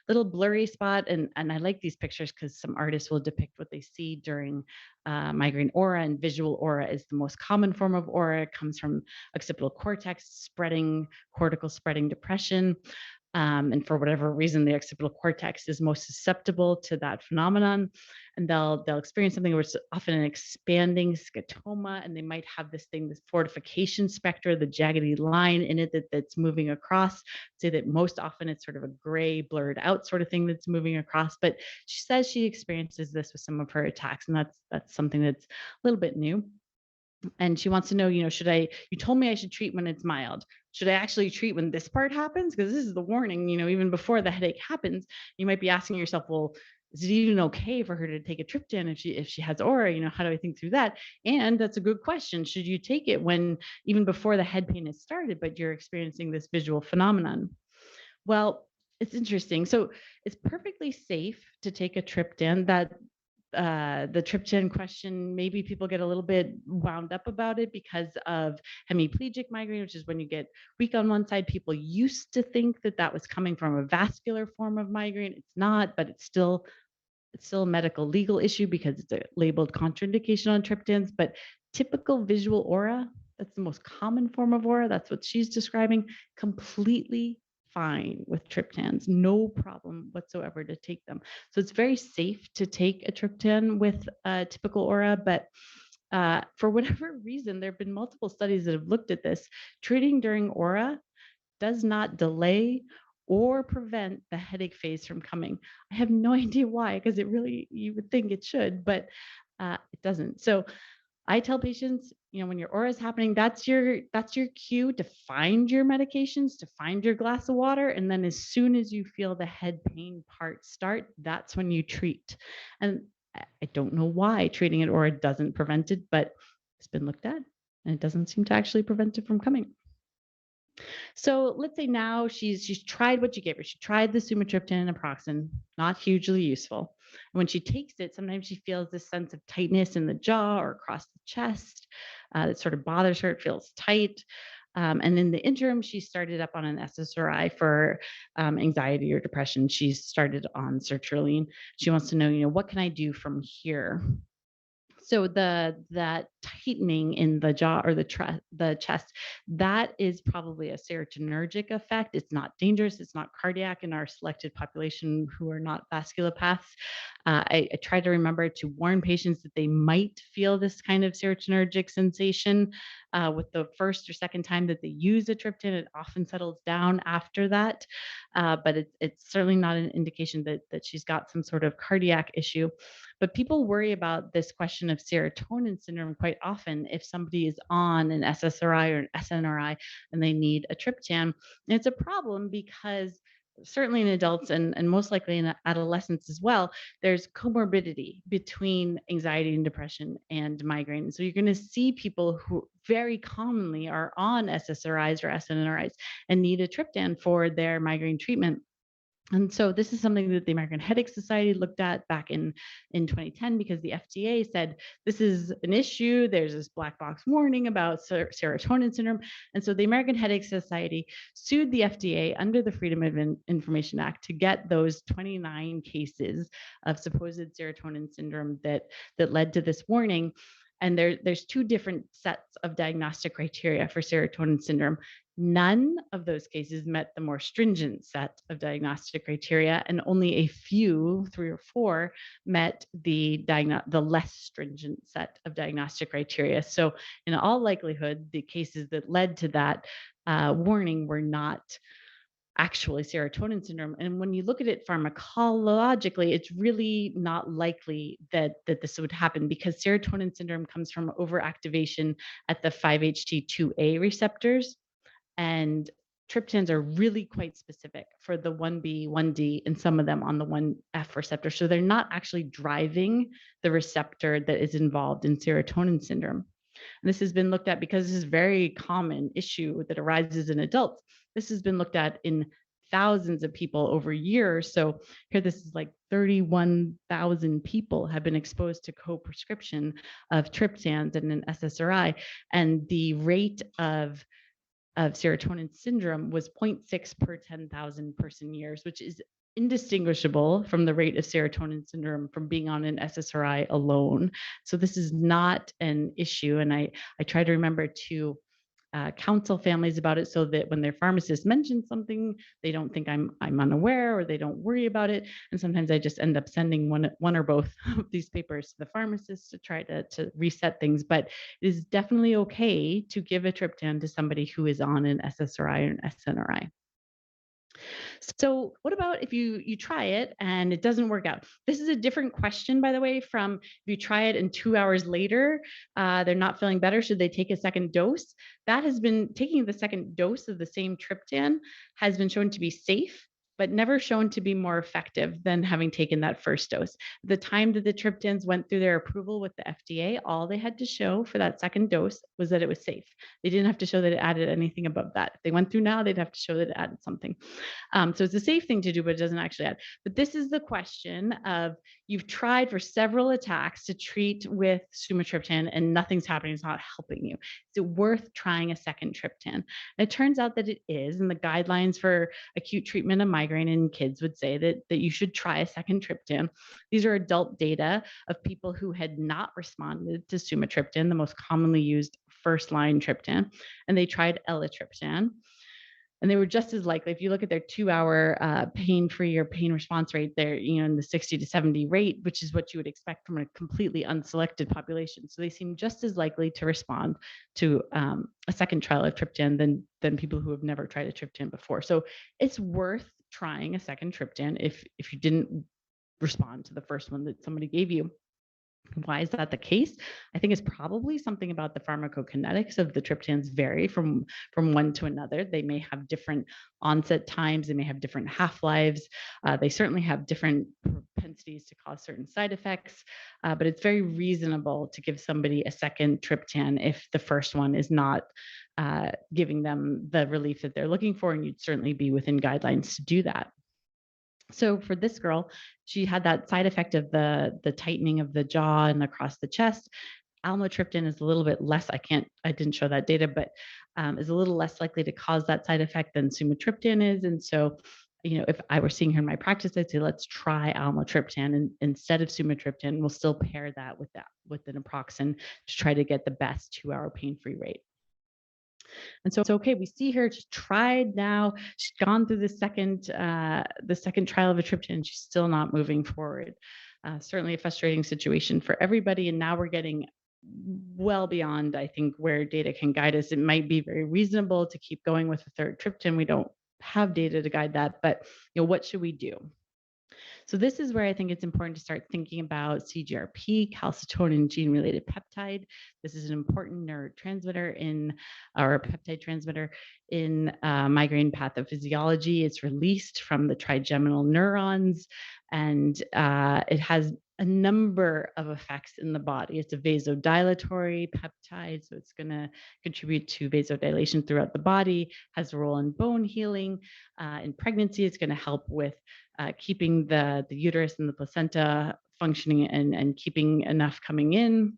little blurry spot. And I like these pictures because some artists will depict what they see during migraine aura, and visual aura is the most common form of aura. It comes from occipital cortex spreading, cortical spreading depression. And for whatever reason, the occipital cortex is most susceptible to that phenomenon. And they'll experience something where it's often an expanding scotoma, and they might have this fortification spectra, the jaggedy line in it that's moving across. Say that most often it's sort of a gray, blurred out sort of thing that's moving across. But she says she experiences this with some of her attacks, and that's something that's a little bit new. And she wants to know, you told me I should treat when it's mild. Should I actually treat when this part happens? Because this is the warning, even before the headache happens, you might be asking yourself, well, is it even okay for her to take a triptan if she has aura? How do I think through that? And that's a good question. Should you take it when, even before the head pain has started, but you're experiencing this visual phenomenon? Well, it's interesting. So it's perfectly safe to take a triptan. That the triptan question, maybe people get a little bit wound up about it because of hemiplegic migraine, which is when you get weak on one side. People used to think that was coming from a vascular form of migraine. It's not, but it's still a medical legal issue because it's a labeled contraindication on triptans. But typical visual aura, that's the most common form of aura, that's what she's describing, completely fine with triptans, no problem whatsoever to take them. So it's very safe to take a triptan with typical aura, but for whatever reason, there have been multiple studies that have looked at this. Treating during aura does not delay or prevent the headache phase from coming. I have no idea why, because you would think it should, but it doesn't. So I tell patients, when your aura is happening, that's your cue to find your medications, to find your glass of water. And then as soon as you feel the head pain part start, that's when you treat. And I don't know why treating it aura doesn't prevent it, but it's been looked at and it doesn't seem to actually prevent it from coming. So let's say now she's tried what you gave her. She tried the sumatriptan and naproxen, not hugely useful. And when she takes it, sometimes she feels this sense of tightness in the jaw or across the chest that sort of bothers her. It feels tight. And in the interim, she started up on an SSRI for anxiety or depression. She started on sertraline. She wants to know, what can I do from here? So that tightening in the jaw or the chest, that is probably a serotonergic effect. It's not dangerous. It's not cardiac in our selected population who are not vasculopaths. I try to remember to warn patients that they might feel this kind of serotonergic sensation with the first or second time that they use a triptan. It often settles down after that, but it's certainly not an indication that she's got some sort of cardiac issue. But people worry about this question of serotonin syndrome quite often if somebody is on an SSRI or an SNRI and they need a triptan. And it's a problem because certainly in adults and most likely in adolescents as well, there's comorbidity between anxiety and depression and migraine. So you're going to see people who very commonly are on SSRIs or SNRIs and need a triptan for their migraine treatment. And so this is something that the American Headache Society looked at back in 2010, because the FDA said this is an issue. There's this black box warning about serotonin syndrome. And so the American Headache Society sued the FDA under the Freedom of Information Act to get those 29 cases of supposed serotonin syndrome that led to this warning. And there's two different sets of diagnostic criteria for serotonin syndrome. None of those cases met the more stringent set of diagnostic criteria, and only a few, 3 or 4, met the less stringent set of diagnostic criteria. So in all likelihood, the cases that led to that warning were not actually serotonin syndrome. And when you look at it pharmacologically, it's really not likely that this would happen, because serotonin syndrome comes from overactivation at the 5-HT2A receptors. And triptans are really quite specific for the 1B, 1D, and some of them on the 1F receptor. So they're not actually driving the receptor that is involved in serotonin syndrome. And this has been looked at because this is a very common issue that arises in adults. This has been looked at in thousands of people over years. So here, this is like 31,000 people have been exposed to co-prescription of triptans and an SSRI. And the rate of serotonin syndrome was 0.6 per 10,000 person years, which is indistinguishable from the rate of serotonin syndrome from being on an SSRI alone. So this is not an issue. And I try to remember to counsel families about it, so that when their pharmacist mentions something, they don't think I'm unaware, or they don't worry about it. And sometimes I just end up sending one or both of these papers to the pharmacist to try to reset things. But it is definitely okay to give a triptan to somebody who is on an SSRI or an SNRI. So what about if you try it and it doesn't work out? This is a different question, by the way, from if you try it and 2 hours later, they're not feeling better, should they take a second dose? That has been, taking the second dose of the same triptan has been shown to be safe, but never shown to be more effective than having taken that first dose. The time that the triptans went through their approval with the FDA, all they had to show for that second dose was that it was safe. They didn't have to show that it added anything above that. If they went through now, they'd have to show that it added something. So it's a safe thing to do, but it doesn't actually add. But this is the question of, you've tried for several attacks to treat with sumatriptan and nothing's happening, it's not helping you. Is it worth trying a second triptan? And it turns out that it is, and the guidelines for acute treatment of migraine in kids would say that you should try a second triptan. These are adult data of people who had not responded to sumatriptan, the most commonly used first-line triptan, and they tried elatriptan. And they were just as likely. If you look at their 2-hour pain-free or pain response rate, they're in the 60 to 70 rate, which is what you would expect from a completely unselected population. So they seem just as likely to respond to a second trial of triptan than people who have never tried a triptan before. So it's worth trying a second triptan if you didn't respond to the first one that somebody gave you. Why is that the case? I think it's probably something about the pharmacokinetics of the triptans vary from one to another. They may have different onset times. They may have different half-lives. They certainly have different propensities to cause certain side effects. But it's very reasonable to give somebody a second triptan if the first one is not giving them the relief that they're looking for. And you'd certainly be within guidelines to do that. So for this girl, she had that side effect of the tightening of the jaw and across the chest. Amitriptan is a little bit less, I didn't show that data, but is a little less likely to cause that side effect than sumatriptan is. And so, if I were seeing her in my practice, I'd say, let's try amitriptan instead of sumatriptan. We'll still pair that with an naproxen to try to get the best 2-hour pain-free rate. And so it's okay. We see her, she's tried now. She's gone through the second trial of a triptan, and she's still not moving forward. Certainly a frustrating situation for everybody. And now we're getting well beyond, I think, where data can guide us. It might be very reasonable to keep going with a third triptan. We don't have data to guide that, but what should we do? So this is where I think it's important to start thinking about CGRP, calcitonin gene-related peptide. This is an important neurotransmitter or a peptide transmitter in migraine pathophysiology. It's released from the trigeminal neurons, and it has a number of effects in the body. It's a vasodilatory peptide, so it's going to contribute to vasodilation throughout the body, has a role in bone healing. In pregnancy, it's going to help with keeping the uterus and the placenta functioning and keeping enough coming in.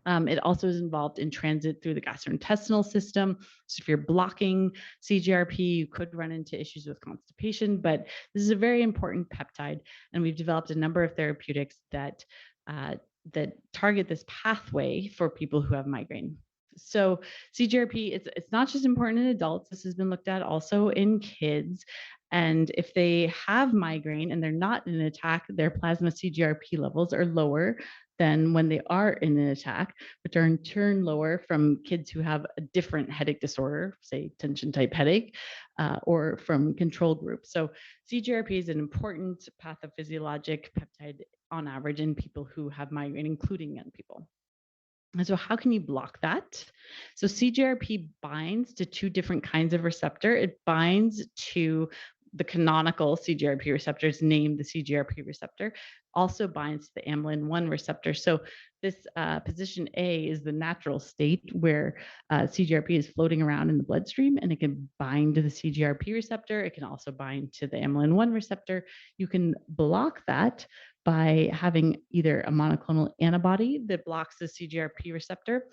It also is involved in transit through the gastrointestinal system. So if you're blocking CGRP, you could run into issues with constipation, but this is a very important peptide. And we've developed a number of therapeutics that target this pathway for people who have migraine. So CGRP, it's not just important in adults. This has been looked at also in kids. And if they have migraine and they're not in an attack, their plasma CGRP levels are lower than when they are in an attack, which are in turn lower from kids who have a different headache disorder, say tension type headache, or from control groups. So CGRP is an important pathophysiologic peptide on average in people who have migraine, including young people. And so how can you block that? So CGRP binds to two different kinds of receptor. It binds to the canonical CGRP receptors named the CGRP receptor, also binds to the amylin-1 receptor. So this position A is the natural state where CGRP is floating around in the bloodstream, and it can bind to the CGRP receptor. It can also bind to the amylin-1 receptor. You can block that by having either a monoclonal antibody that blocks the CGRP receptor,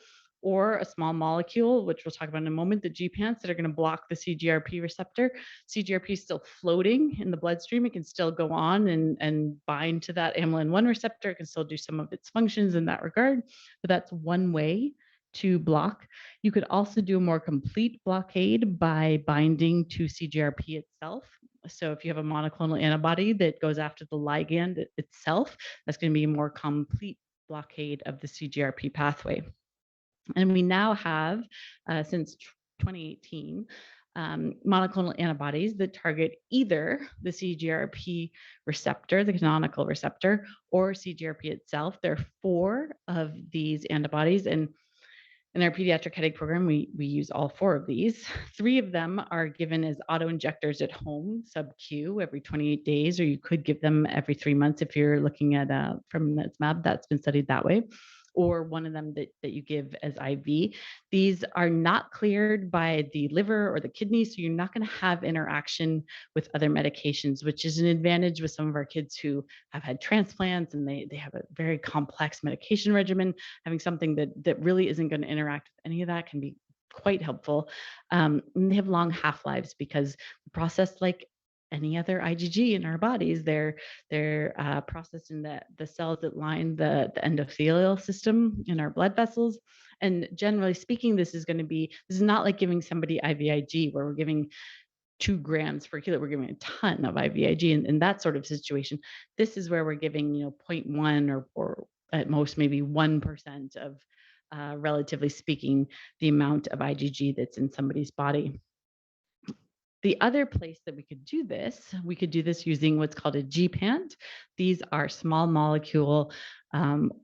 or a small molecule, which we'll talk about in a moment, the gepants that are going to block the CGRP receptor. CGRP is still floating in the bloodstream. It can still go on and bind to that amylin-1 receptor. It can still do some of its functions in that regard, but that's one way to block. You could also do a more complete blockade by binding to CGRP itself. So if you have a monoclonal antibody that goes after the ligand itself, that's going to be a more complete blockade of the CGRP pathway. And we now have, since 2018, monoclonal antibodies that target either the CGRP receptor, the canonical receptor, or CGRP itself. There are 4 of these antibodies, and in our pediatric headache program, we use all 4 of these. 3 of them are given as auto-injectors at home, sub-Q, every 28 days, or you could give them every 3 months if you're looking at Fremimizumab. That's been studied that way. Or one of them that you give as IV. These are not cleared by the liver or the kidney, so you're not going to have interaction with other medications, which is an advantage with some of our kids who have had transplants and they have a very complex medication regimen. Having something that really isn't going to interact with any of that can be quite helpful. And they have long half-lives because the process, like any other IgG in our bodies, they're processed in the cells that line the endothelial system in our blood vessels. And generally speaking, this is not like giving somebody IVIG where we're giving 2 grams per kilo. We're giving a ton of IVIG in that sort of situation. This is where we're giving 0.1 or at most maybe 1% of, relatively speaking, the amount of IgG that's in somebody's body. The other place that we could do this using what's called a gepant. These are small molecule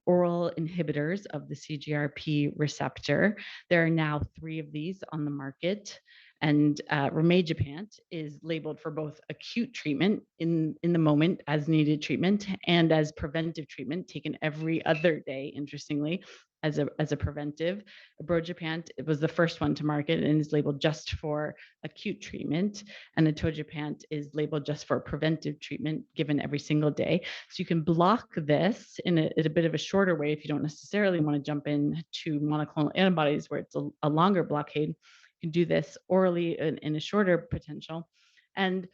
oral inhibitors of the CGRP receptor. There are now 3 of these on the market. And Rimegepant is labeled for both acute treatment in the moment as needed treatment and as preventive treatment taken every other day, interestingly, as a preventive. Brogepant, it was the first one to market and is labeled just for acute treatment. And Atogepant is labeled just for preventive treatment given every single day. So you can block this in a bit of a shorter way if you don't necessarily want to jump in to monoclonal antibodies where it's a longer blockade. You can do this orally in a shorter potential. And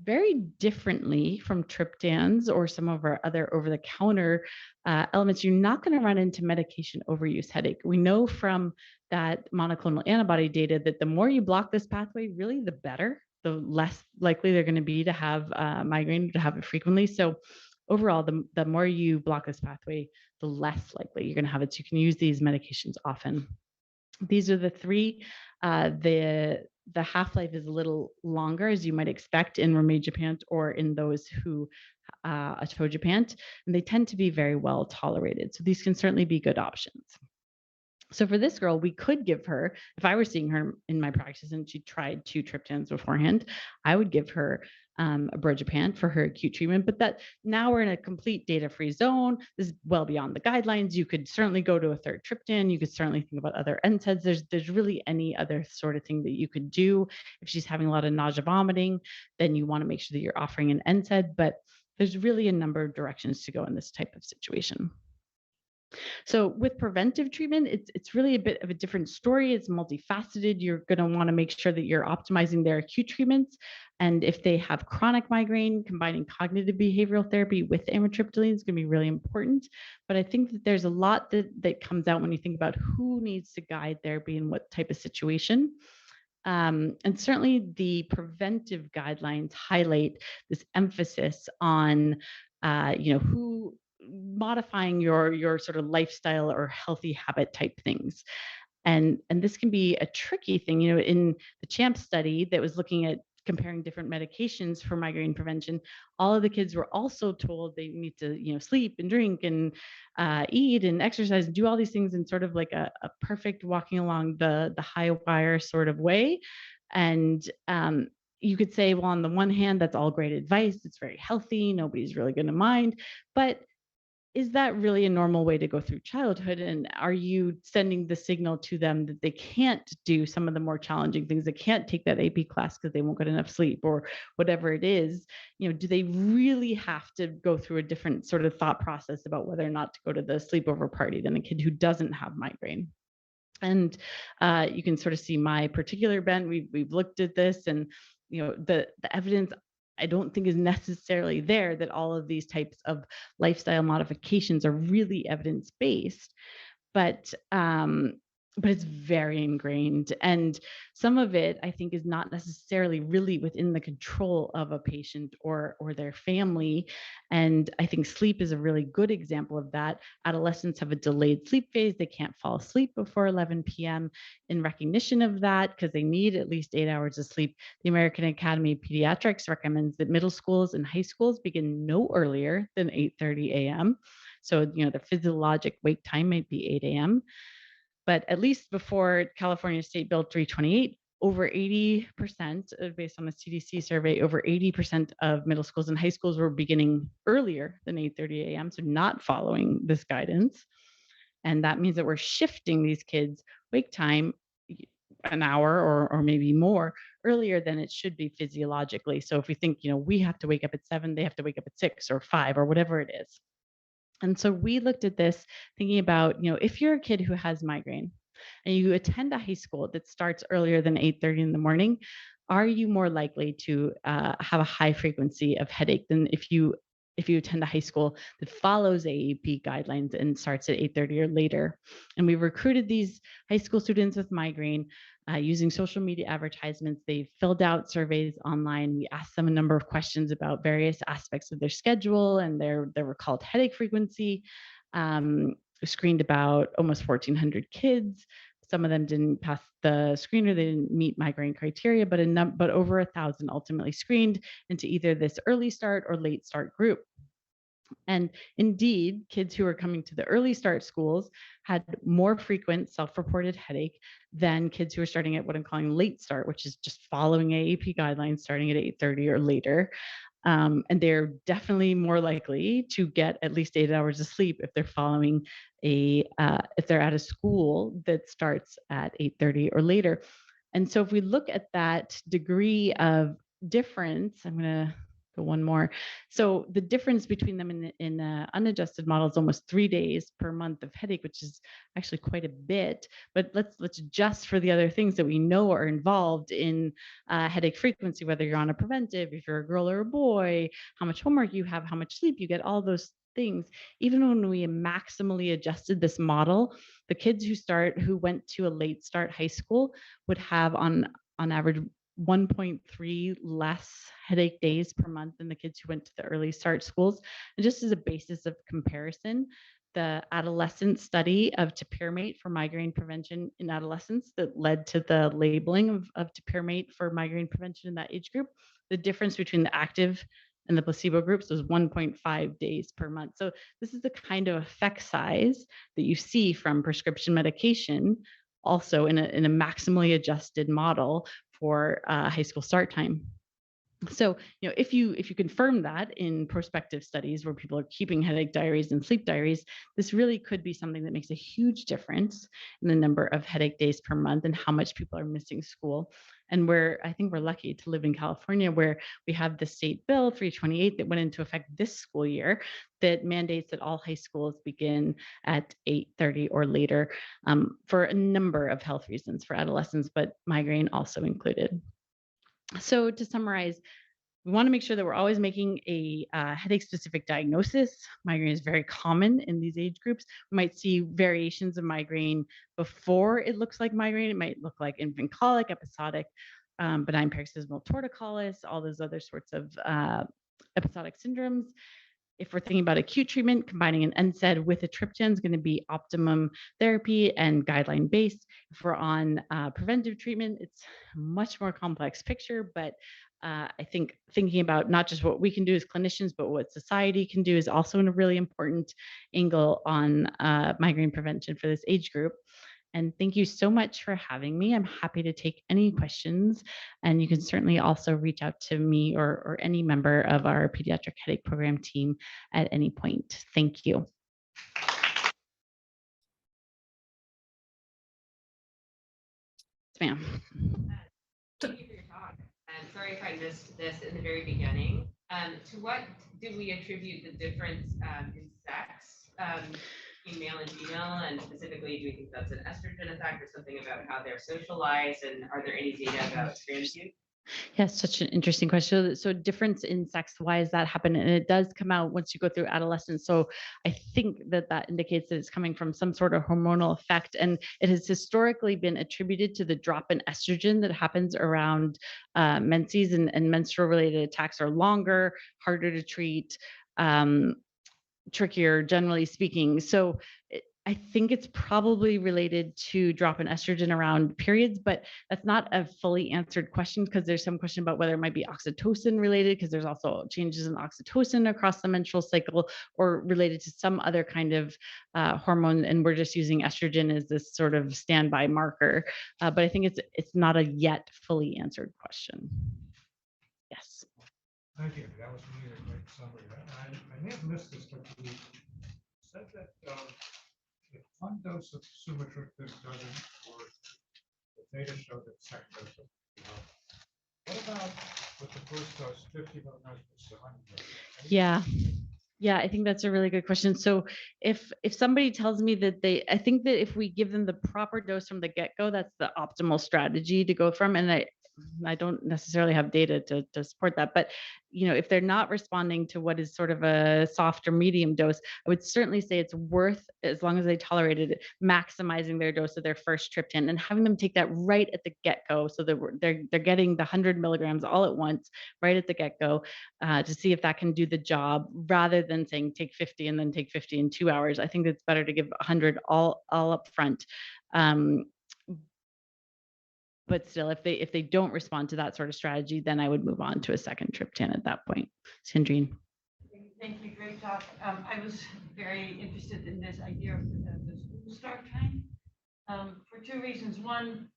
very differently from triptans or some of our other over-the-counter elements, you're not going to run into medication overuse headache. We know from that monoclonal antibody data that the more you block this pathway, really the better, the less likely they're going to be to have migraine, to have it frequently. So overall, the more you block this pathway, the less likely you're going to have it. So you can use these medications often. These are the 3. The half-life is a little longer, as you might expect in Rimegepant or in those who Atogepant, and they tend to be very well tolerated. So these can certainly be good options. So for this girl, we could give her, if I were seeing her in my practice and she tried 2 triptans beforehand, I would give her Abrogepant for her acute treatment, but that now we're in a complete data-free zone. This is well beyond the guidelines. You could certainly go to a third triptan. You could certainly think about other NSAIDs. There's really any other sort of thing that you could do. If she's having a lot of nausea, vomiting, then you want to make sure that you're offering an NSAID, but there's really a number of directions to go in this type of situation. So with preventive treatment, it's really a bit of a different story. It's multifaceted. You're going to want to make sure that you're optimizing their acute treatments. And if they have chronic migraine, combining cognitive behavioral therapy with amitriptyline is going to be really important. But I think that there's a lot that comes out when you think about who needs to guide therapy and what type of situation. And certainly the preventive guidelines highlight this emphasis on, who modifying your sort of lifestyle or healthy habit type things. And this can be a tricky thing, in the CHAMP study that was looking at comparing different medications for migraine prevention, all of the kids were also told they need to, sleep and drink and eat and exercise and do all these things in sort of like a perfect walking along the high wire sort of way. And you could say, well, on the one hand, that's all great advice. It's very healthy. Nobody's really going to mind. But is that really a normal way to go through childhood? And are you sending the signal to them that they can't do some of the more challenging things? They can't take that AP class because they won't get enough sleep or whatever it is. Do they really have to go through a different sort of thought process about whether or not to go to the sleepover party than a kid who doesn't have migraine? And you can sort of see my particular bent. We've looked at this, and the evidence I don't think is necessarily there that all of these types of lifestyle modifications are really evidence-based, but it's very ingrained. And some of it, I think, is not necessarily really within the control of a patient or their family. And I think sleep is a really good example of that. Adolescents have a delayed sleep phase. They can't fall asleep before 11 p.m. In recognition of that, because they need at least 8 hours of sleep, the American Academy of Pediatrics recommends that middle schools and high schools begin no earlier than 8:30 a.m. So, the physiologic wake time might be 8 a.m. But at least before California State Bill 328, over 80%, based on the CDC survey, over 80% of middle schools and high schools were beginning earlier than 8:30 a.m., so not following this guidance. And that means that we're shifting these kids' wake time an hour or maybe more earlier than it should be physiologically. So if we think, we have to wake up at 7, they have to wake up at 6 or 5 or whatever it is. And so we looked at this thinking about, if you're a kid who has migraine and you attend a high school that starts earlier than 8:30 in the morning, are you more likely to have a high frequency of headache than if you attend a high school that follows AAP guidelines and starts at 8:30 or later? And we recruited these high school students with migraine using social media advertisements. They filled out surveys online. We asked them a number of questions about various aspects of their schedule and their recalled headache frequency. We screened about almost 1,400 kids. Some of them didn't pass the screener. They didn't meet migraine criteria, but over 1,000 ultimately screened into either this early start or late start group. And indeed, kids who were coming to the early start schools had more frequent self-reported headache than kids who are starting at what I'm calling late start, which is just following AAP guidelines, starting at 8:30 or later. And they're definitely more likely to get at least 8 hours of sleep if they're following if they're at a school that starts at 8:30 or later. And so if we look at that degree of difference, I'm going to go one more. So the difference between them in unadjusted model is almost 3 days per month of headache, which is actually quite a bit. But let's adjust for the other things that we know are involved in headache frequency, whether you're on a preventive, if you're a girl or a boy, how much homework you have, how much sleep you get, all those things. Even when we maximally adjusted this model, the kids who went to a late start high school would have on average 1.3 less headache days per month than the kids who went to the early start schools. And just as a basis of comparison, the adolescent study of topiramate for migraine prevention in adolescents that led to the labeling of topiramate for migraine prevention in that age group, the difference between the active and the placebo groups was 1.5 days per month. So this is the kind of effect size that you see from prescription medication, also in a maximally adjusted model for high school start time. So, if you confirm that in prospective studies where people are keeping headache diaries and sleep diaries, this really could be something that makes a huge difference in the number of headache days per month and how much people are missing school. And I think we're lucky to live in California, where we have the state bill 328 that went into effect this school year that mandates that all high schools begin at 8:30 or later, for a number of health reasons for adolescents, but migraine also included. So to summarize, we want to make sure that we're always making a headache-specific diagnosis. Migraine is very common in these age groups. We might see variations of migraine before it looks like migraine. It might look like infant colic, episodic, benign paroxysmal torticollis, all those other sorts of episodic syndromes. If we're thinking about acute treatment, combining an NSAID with a triptan is going to be optimum therapy and guideline based. If we're on preventive treatment, it's a much more complex picture, but I think thinking about not just what we can do as clinicians, but what society can do is also a really important angle on migraine prevention for this age group. And thank you so much for having me. I'm happy to take any questions. And you can certainly also reach out to me or any member of our pediatric headache program team at any point. Thank you. Yes, ma'am. Thank you for your talk. And sorry if I missed this in the very beginning. To what do we attribute the difference in sex, in male and female? And specifically, do we think that's an estrogen effect or something about how they're socialized? And are there any data about trans youth? Yes, such an interesting question. So difference in sex, why does that happen? And it does come out once you go through adolescence. So I think that indicates that it's coming from some sort of hormonal effect. And it has historically been attributed to the drop in estrogen that happens around menses, and menstrual related attacks are longer, harder to treat, trickier, generally speaking. So I think it's probably related to drop in estrogen around periods, but that's not a fully answered question, because there's some question about whether it might be oxytocin related, because there's also changes in oxytocin across the menstrual cycle, or related to some other kind of hormone. And we're just using estrogen as this sort of standby marker. But I think it's not a yet fully answered question. Yes. Thank you. That was really a great summary. I may have missed this, but you said that if one dose of sumatriptan doesn't work, the data show that second dose doesn't help. What about with the first dose, 50 milligrams per 100? Yeah. Yeah, I think that's a really good question. So if somebody tells me that I think that if we give them the proper dose from the get-go, that's the optimal strategy to go from. And I don't necessarily have data to support that, but if they're not responding to what is sort of a soft or medium dose, I would certainly say it's worth, as long as they tolerated it, maximizing their dose of their first triptan and having them take that right at the get-go, so that they're getting the 100 milligrams all at once, right at the get-go, to see if that can do the job, rather than saying take 50 and then take 50 in 2 hours. I think it's better to give 100 all up front. But still, if they don't respond to that sort of strategy, then I would move on to a second triptan at that point. Sandrine. Thank you, great talk. I was very interested in this idea of the school start time for two reasons. One,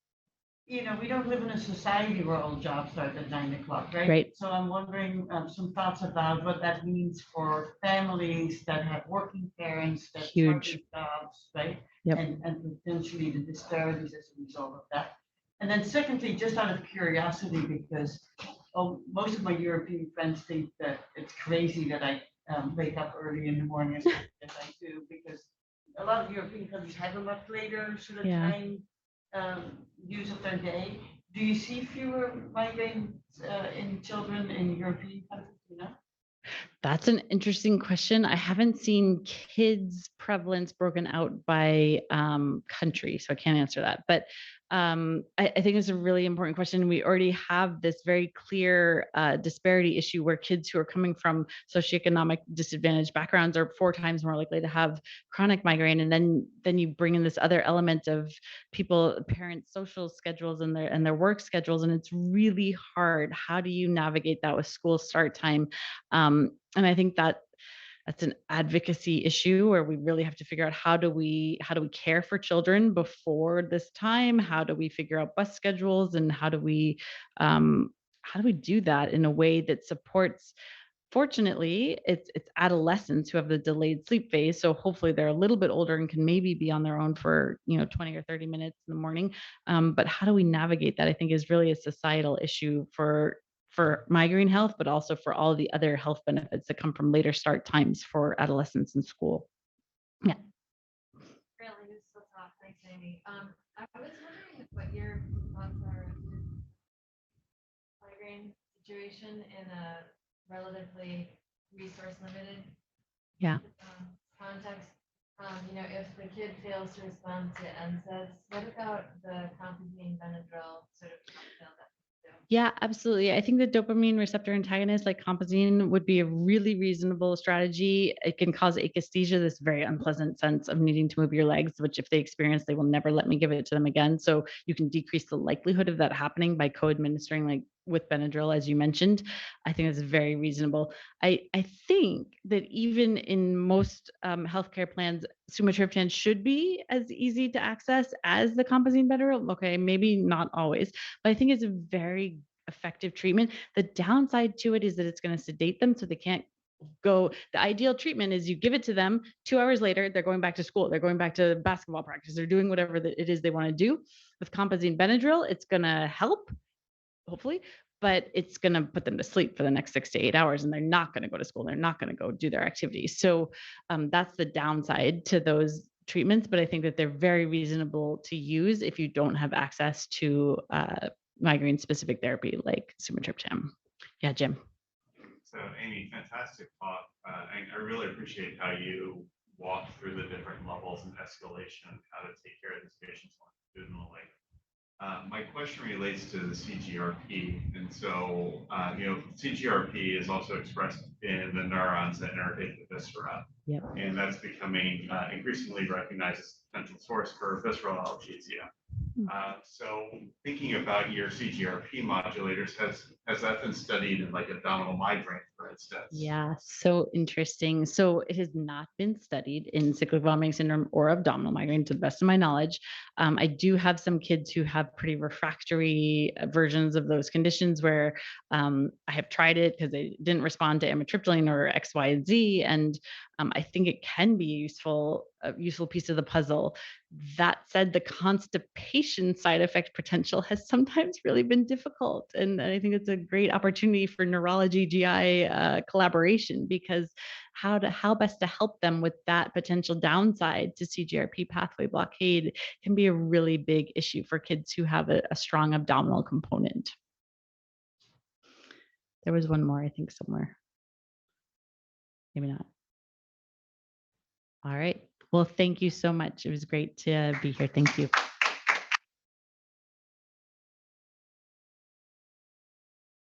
we don't live in a society where all jobs start at 9 o'clock, right? Right. So I'm wondering some thoughts about what that means for families that have working parents that start Huge. their jobs, right? Yep. And potentially the disparities as a result of that. And then secondly, just out of curiosity, because most of my European friends think that it's crazy that I wake up early in the morning as I do, because a lot of European countries have a much later sort of Yeah. time use of their day. Do you see fewer migraines in children in European countries? That's an interesting question. I haven't seen kids prevalence broken out by country, so I can't answer that. But I think it's a really important question. We already have this very clear disparity issue, where kids who are coming from socioeconomic disadvantaged backgrounds are 4 times more likely to have chronic migraine. And then you bring in this other element of parents' social schedules and their work schedules, and it's really hard. How do you navigate that with school start time? And I think that's an advocacy issue, where we really have to figure out how do we care for children before this time? How do we figure out bus schedules, and how do we how do we do that in a way that supports? Fortunately, it's adolescents who have the delayed sleep phase. So hopefully they're a little bit older and can maybe be on their own for 20 or 30 minutes in the morning. But how do we navigate that? I think is really a societal issue for migraine health, but also for all the other health benefits that come from later start times for adolescents in school. Yeah. Really useful talk. Thanks, Amy. I was wondering what your thoughts are on the migraine situation in a relatively resource limited Yeah. context. If the kid fails to respond to NSAIDs, what about the compazine Benadryl sort of cocktail that we do? Yeah, absolutely. I think the dopamine receptor antagonist like compazine would be a really reasonable strategy. It can cause akaesthesia, this very unpleasant sense of needing to move your legs, which if they experience, they will never let me give it to them again. So you can decrease the likelihood of that happening by co-administering like with Benadryl, as you mentioned. I think that's very reasonable. I think that even in most healthcare plans, sumatriptan should be as easy to access as the compazine Benadryl. Okay, maybe not always, but I think it's a very effective treatment. The downside to it is that it's going to sedate them so they can't go. The ideal treatment is you give it to them 2 hours later, they're going back to school, they're going back to basketball practice, they're doing whatever it is they want to do. With compazine Benadryl, it's going to help, hopefully, but it's going to put them to sleep for the next 6 to 8 hours and they're not going to go to school. They're not going to go do their activities. So that's the downside to those treatments, but I think that they're very reasonable to use if you don't have access to migraine specific therapy like sumatriptan. Yeah, Jim. So Amy, fantastic talk. I really appreciate how you walk through the different levels and escalation, how to take care of these patients longitudinally. My question relates to the CGRP. And so, CGRP is also expressed in the neurons that innervate the viscera. Yep. And that's becoming increasingly recognized as a potential source for visceral analgesia. So thinking about your CGRP modulators, has that been studied in like abdominal migraine, for instance? Yeah, so interesting. So it has not been studied in cyclic vomiting syndrome or abdominal migraine to the best of my knowledge. I do have some kids who have pretty refractory versions of those conditions where I have tried it because they didn't respond to amitriptyline or X, Y, and Z. And I think it can be a useful piece of the puzzle. That said, the constipation side effect potential has sometimes really been difficult. And I think it's a great opportunity for neurology GI collaboration, because how best to help them with that potential downside to CGRP pathway blockade can be a really big issue for kids who have a strong abdominal component. There was one more, I think, somewhere. Maybe not. All right. Well, thank you so much. It was great to be here. Thank you.